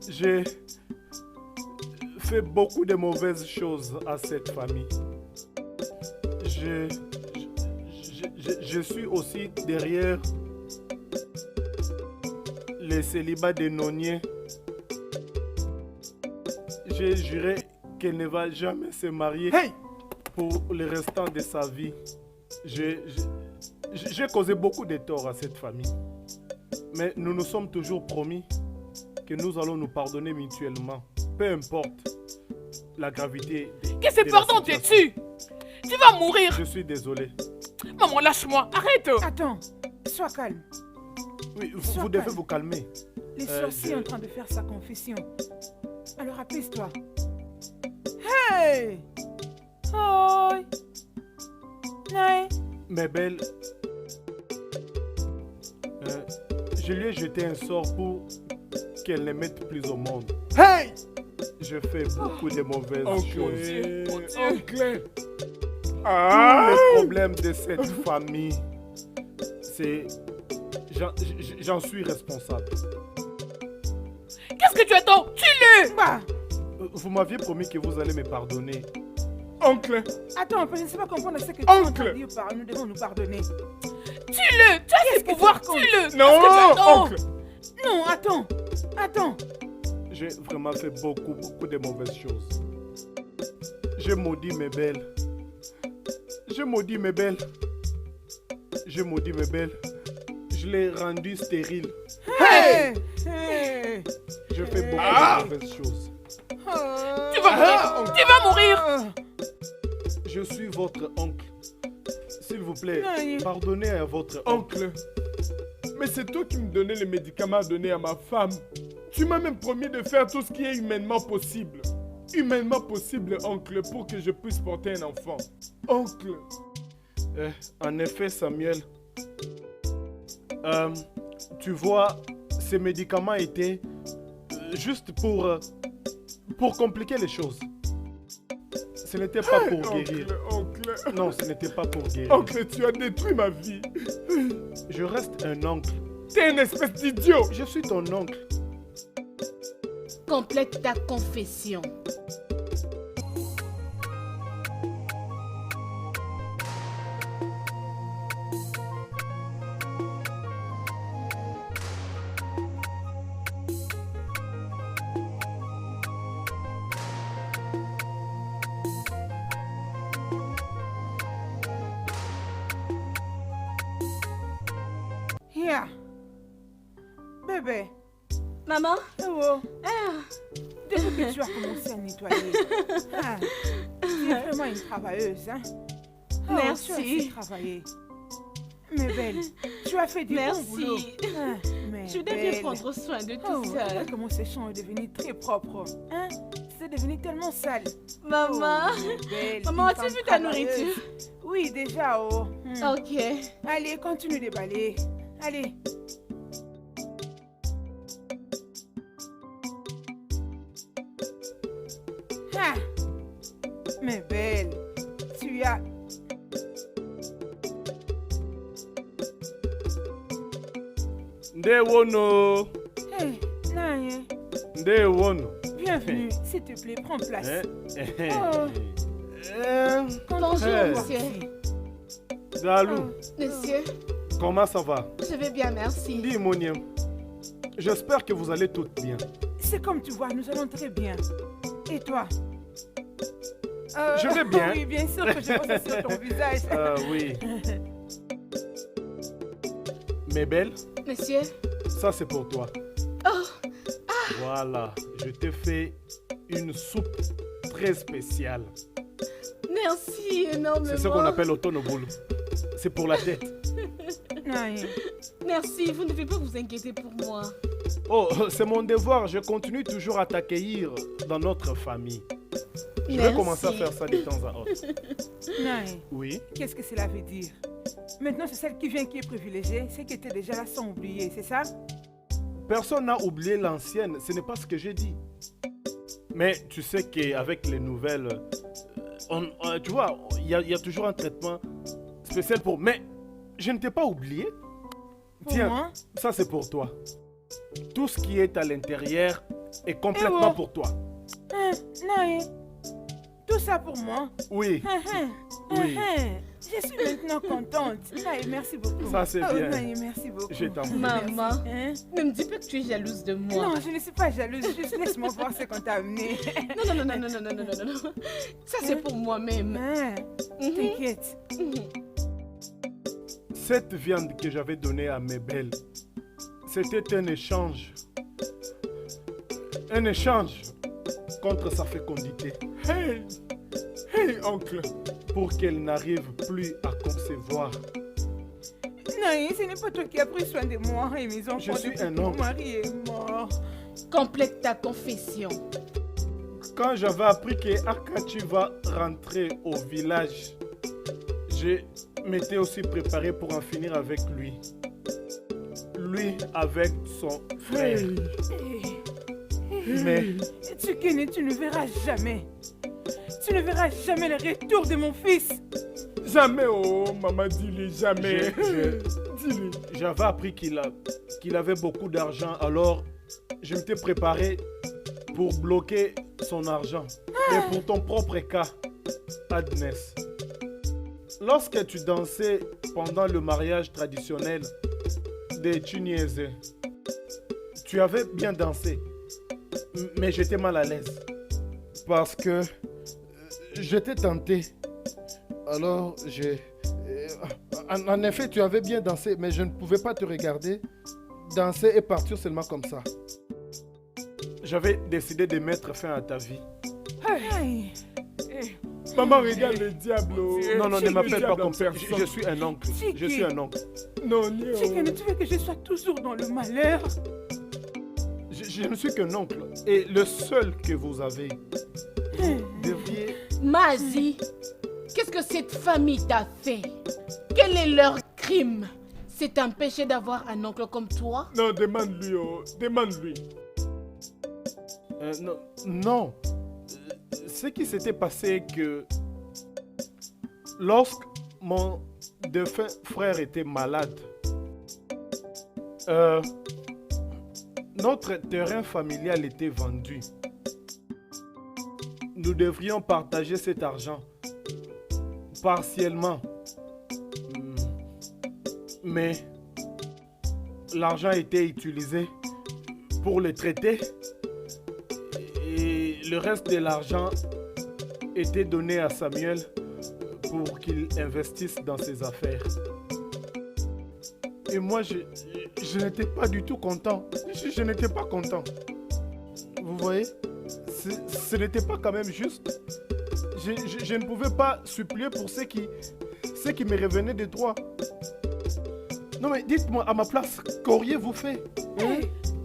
J'ai fait beaucoup de mauvaises choses à cette famille. Je suis aussi derrière les célibats de Nonier. J'ai juré qu'elle ne va jamais se marier pour le restant de sa vie. J'ai causé beaucoup de tort à cette famille. Mais nous nous sommes toujours promis que nous allons nous pardonner mutuellement. Peu importe la gravité. Qu'est-ce que de la pardon, tu es situation. tu? Tu vas mourir. Je suis désolé. Maman, lâche-moi. Arrête. Attends, sois calme. Oui, Sois vous devez calme. vous calmer. Le sorcier est en train de faire sa confession. Alors apaise-toi. Hey! Oh! Naé, Mais belle, je lui ai jeté un sort pour qu'elle ne mette plus au monde. Hey! Je fais beaucoup de mauvaises choses. Oncle. Tous les problèmes de cette famille, c'est... J'en suis responsable. Qu'est-ce que tu attends? Tue-le. bah, Vous m'aviez promis que vous allez me pardonner. Oncle. attends, je ne sais pas comprendre ce que tu es en train de Oncle. dire par nous devons nous pardonner. Tue-le. Tu as ses que tu pouvoirs. racontes? Tue-le. Non, Qu'est-ce que tu attends? oncle. Non, attends. J'ai vraiment fait beaucoup de mauvaises choses. J'ai maudit mes belles. J'ai maudit mes belles. Je l'ai rendu stérile. Hey! Hey! Je fais beaucoup de mauvaises choses. Tu vas mourir. Tu vas mourir. Je suis votre oncle. S'il vous plaît, Non, pardonnez à votre oncle. Oncle. Mais c'est toi qui me donnais les médicaments à donner à ma femme. Tu m'as même promis de faire tout ce qui est humainement possible. Humainement possible, oncle, pour que je puisse porter un enfant. Oncle. En effet, Samuel, tu vois, ces médicaments étaient juste pour compliquer les choses. Ce n'était pas pour guérir. Oncle. Non, ce n'était pas pour guérir. Oncle, tu as détruit ma vie. Je reste un oncle. T'es une espèce d'idiot. Je suis ton oncle. Complète ta confession. Yeah. Bébé. Maman, Oh. Depuis que tu as commencé à nettoyer. Tu es vraiment une travailleuse, hein? Oh, Merci. Tu as assez travaillé. Mais belle, tu as fait du Merci. bon boulot. Mais tu devais belle. prendre soin de Oh, tout ça. regarde comment ces champs est devenu très propre. Hein? c'est devenu tellement sale. Maman, Oh, belle, maman, une as-tu femme vu ta travailleuse. nourriture? Oui, déjà, oh. Ok. Allez, continue de balayer. Allez. Ah, mais belle, tu as... Ndewono. Hey, Naye, Ndewono. bienvenue. S'il te plaît, prends place. Oh. Bonjour, Hey. monsieur. Galou, Monsieur, comment ça va? je vais bien, merci. Dis, Moniam. J'espère que vous allez toutes bien. C'est comme tu vois, nous allons très bien. Et toi? Je vais bien. Oui, bien sûr que je vois ça sur ton visage. Oui. Mais belle, Monsieur, ça c'est pour toi. oh, Voilà, je t'ai fait une soupe très spéciale. merci énormément. C'est ce qu'on appelle autonobolo. C'est pour la tête. Naye, Merci, vous ne devez pas vous inquiéter pour moi. Oh, c'est mon devoir. Je continue toujours à t'accueillir dans notre famille. Je vais Merci. commencer à faire ça de temps à autre. Naye, Oui. qu'est-ce que cela veut dire? Maintenant, c'est celle qui vient qui est privilégiée. Celle qui était déjà là sans oublier, c'est ça? Personne n'a oublié l'ancienne. Ce n'est pas ce que j'ai dit. Mais tu sais qu'avec les nouvelles, tu vois, il y a toujours un traitement spécial pour... Mais je ne t'ai pas oublié. Pour Tiens, moi? ça c'est pour toi. Tout ce qui est à l'intérieur est complètement oh. pour toi. Hein, Naye, tout ça pour moi? Oui, Oui. Je suis maintenant contente. Naye, merci beaucoup. ça c'est Oh, bien. Naye, merci beaucoup. Je t'en prie. Maman, Hein? ne me dis pas que tu es jalouse de moi. Non, je ne suis pas jalouse. Juste laisse-moi voir ce qu'on t'a amené. Non, non, non, non, non, non, non, non, non, non. Ça, c'est pour moi-même. Hein, Mhm. T'inquiète. Cette viande que j'avais donnée à mes belles, c'était un échange. Un échange contre sa fécondité. Hey, hey, oncle. Pour qu'elle n'arrive plus à concevoir. Naye, ce n'est pas toi qui as pris soin de moi et mes enfants. Je suis depuis un que mon oncle. mari est mort. Complète ta confession. Quand j'avais appris que Akachi va rentrer au village, je m'étais aussi préparé pour en finir avec lui. Lui avec son frère. Mais Tsukene, tu ne verras jamais. Tu ne verras jamais le retour de mon fils. Jamais, oh, maman, dis-le, jamais. Dis-le. j'avais appris qu'il avait beaucoup d'argent, alors je m'étais préparé pour bloquer son argent. Et pour ton propre cas, Agnès, lorsque tu dansais pendant le mariage traditionnel des Tuniaises, tu avais bien dansé, mais j'étais mal à l'aise parce que j'étais tenté. Alors, en effet, tu avais bien dansé, mais je ne pouvais pas te regarder danser et partir seulement comme ça. J'avais décidé de mettre fin à ta vie. Aïe. Maman, regarde le diable. Oh. Non, non, ne Le m'appelle pas diable en comme ça. personne. Je suis un oncle. Je suis un oncle. Non, Néo. Tsukene, tu veux que je sois toujours dans le malheur? Je ne suis qu'un oncle. Et le seul que vous avez. Vous devriez... Mazi, qu'est-ce que cette famille t'a fait? Quel est leur crime? C'est t'empêcher d'avoir un oncle comme toi? Non, demande-lui, oh. Demande-lui. non. Non. Ce qui s'était passé que... Lorsque mon défunt frère était malade, notre terrain familial était vendu. Nous devrions partager cet argent partiellement. Mais l'argent a été utilisé pour le traiter et le reste de l'argent était donné à Samuel pour qu'il investisse dans ses affaires. Et moi, je n'étais pas du tout content. Je n'étais pas content. Vous voyez? Ce n'était pas quand même juste. Je ne pouvais pas supplier pour ce qui me revenait de droit. Non mais dites-moi, à ma place, qu'auriez-vous fait? Hein?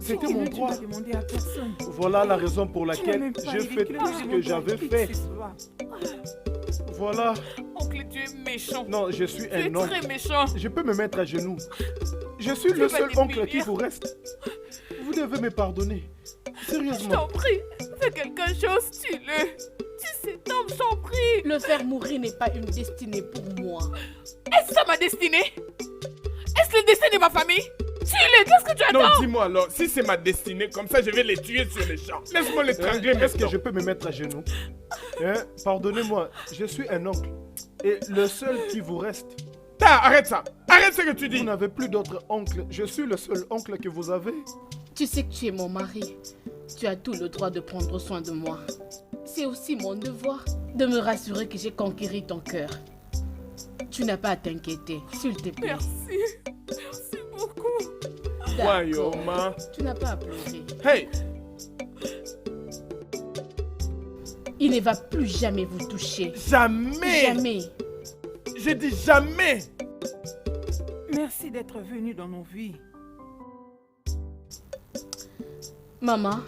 C'était Tu mon ne droit. l'as demandé à personne. Voilà la raison pour Tu n'as laquelle même pas j'ai dit fait que tout tu ce m'as que demandé j'avais qui fait. que ce soit. Voilà. Oncle, tu es méchant. Non, je suis Tu es un oncle. très méchant. Je peux me mettre à genoux. Je suis le vas seul te oncle qui punir. vous reste. Vous devez me pardonner. Je Sérieusement. t'en prie, fais quelque chose, tue-le. Tue cet homme, je t'en prie. Le faire mourir n'est pas une destinée pour moi. Est-ce ça ma destinée? Est-ce le destin de ma famille? Tue-le, qu'est-ce que tu Non, attends? dis-moi alors, si c'est ma destinée, comme ça je vais les tuer sur les champs. Laisse-moi les trangler, Est-ce que maintenant. je peux me mettre à genoux? Pardonnez-moi, je suis un oncle. Et le seul qui vous reste. Arrête ça. Arrête ce que tu dis. Vous n'avez plus d'autre oncle. Je suis le seul oncle que vous avez. Tu sais que tu es mon mari. Tu as tout le droit de prendre soin de moi. C'est aussi mon devoir de me rassurer que j'ai conquéri ton cœur. Tu n'as pas à t'inquiéter, s'il te plaît. Merci. Merci beaucoup. D'accord. Wayoma. Tu n'as pas à pleurer. Hey, Il ne va plus jamais vous toucher. jamais. Jamais. J'ai dit jamais. Merci d'être venu dans nos vies. Maman.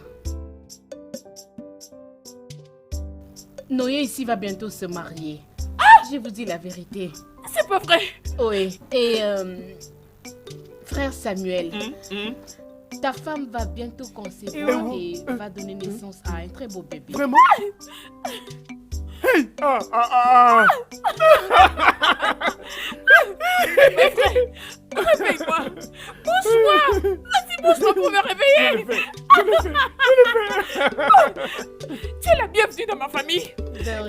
Noé ici va bientôt se marier. Je vous dis la vérité. C'est pas vrai. Oui. Et frère Samuel, ta femme va bientôt concevoir et va donner naissance à un très beau bébé. Vraiment? Hey. Ah. Mes frères, réveille-moi. Bouge-moi. Vas-y, bouge-moi pour me réveiller. Tu es la bienvenue dans ma famille.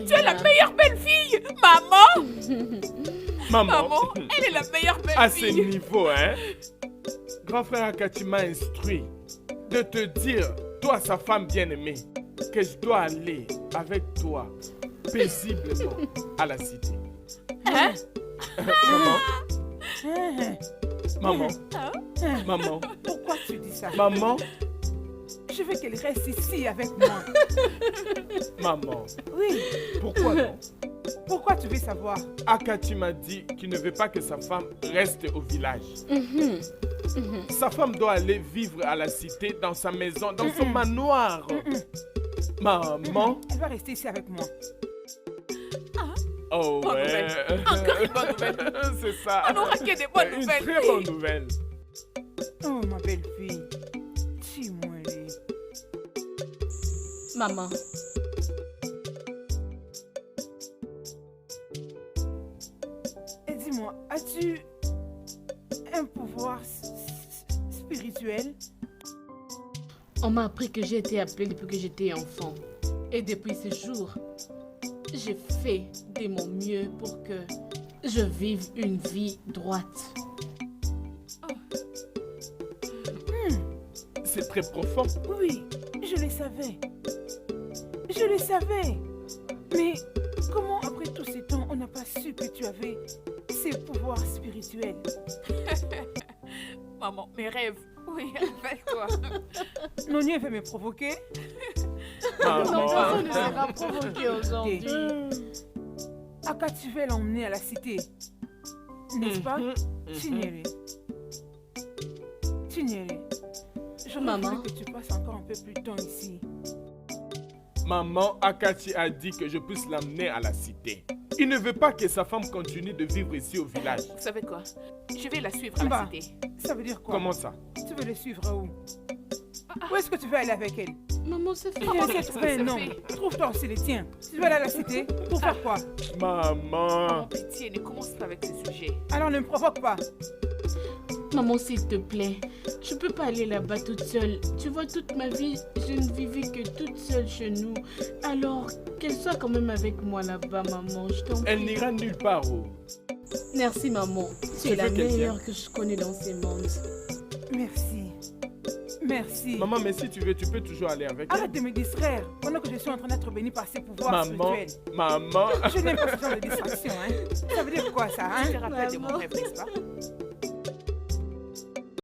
Tu es la meilleure belle-fille. Maman. Maman, elle est la meilleure À ce belle-fille. niveau, hein, grand frère Akachi m'a instruit de te dire, toi, sa femme bien-aimée, que je dois aller avec toi paisiblement à la cité. Hein? Maman, maman, Pourquoi tu dis ça? maman, Je veux qu'elle reste ici avec moi. maman. Oui. Pourquoi non? Pourquoi tu veux savoir? Akachi m'a dit qu'il ne veut pas que sa femme reste au village. Sa femme doit aller vivre à la cité, dans sa maison, dans son manoir. Maman. Elle va rester ici avec moi. Oh Bonne ouais. nouvelle. Encore une bonne nouvelle. C'est ça. On n'aura que des bonnes Une nouvelles. très bonne nouvelle. Oh, ma belle-fille. Dis-moi, les. Maman, Et dis-moi, as-tu un pouvoir spirituel? on m'a appris que j'ai été appelée depuis que j'étais enfant. Et depuis ce jour, j'ai fait de mon mieux pour que je vive une vie droite. C'est très profond. Oui, je le savais. Je le savais. Mais comment, après tous ces temps, on n'a pas su que tu avais ces pouvoirs spirituels? Maman, mes rêves. Oui, rappelle-toi. Nonia veut me provoquer? Maman. Personne ne sera provoqué aujourd'hui. Aka, tu veux l'emmener à la cité, n'est-ce pas? Tignere. Tignere. J'aurais Maman. voulu que tu passes encore un peu plus de temps ici. Maman Akachi a dit que je puisse l'amener à la cité. Il ne veut pas que sa femme continue de vivre ici au village. Vous savez quoi? Je vais la suivre à la Bah, cité. ça veut dire quoi? Comment ça? Tu veux le suivre où? Où est-ce que tu veux aller avec elle? Maman, c'est fait. Tu essaie de ça trouver se un homme. fait? Trouve-toi aussi les tiens. Tu veux aller à la cité? Pour faire quoi? Maman. Maman, pitié, ne commence pas avec ce sujet. Alors ne me provoque pas. Maman, s'il te plaît, je peux pas aller là-bas toute seule. Tu vois, toute ma vie, je ne vivais que toute seule chez nous. Alors, qu'elle soit quand même avec moi là-bas, maman, je t'en Elle prie. n'ira nulle part. Oh. Merci, maman. Tu Je es la veux qu'elle meilleure que je connais dans ces mondes. Merci. Merci. Maman, mais si tu veux, tu peux toujours aller avec Arrête elle. de me distraire pendant que je suis en train d'être béni par ces pouvoirs Maman, spirituels. maman. Je n'aime pas ce genre de distraction, hein. Ça veut dire quoi ça, Tu te hein? rappelles de Maman. mon rêve, n'est-ce pas?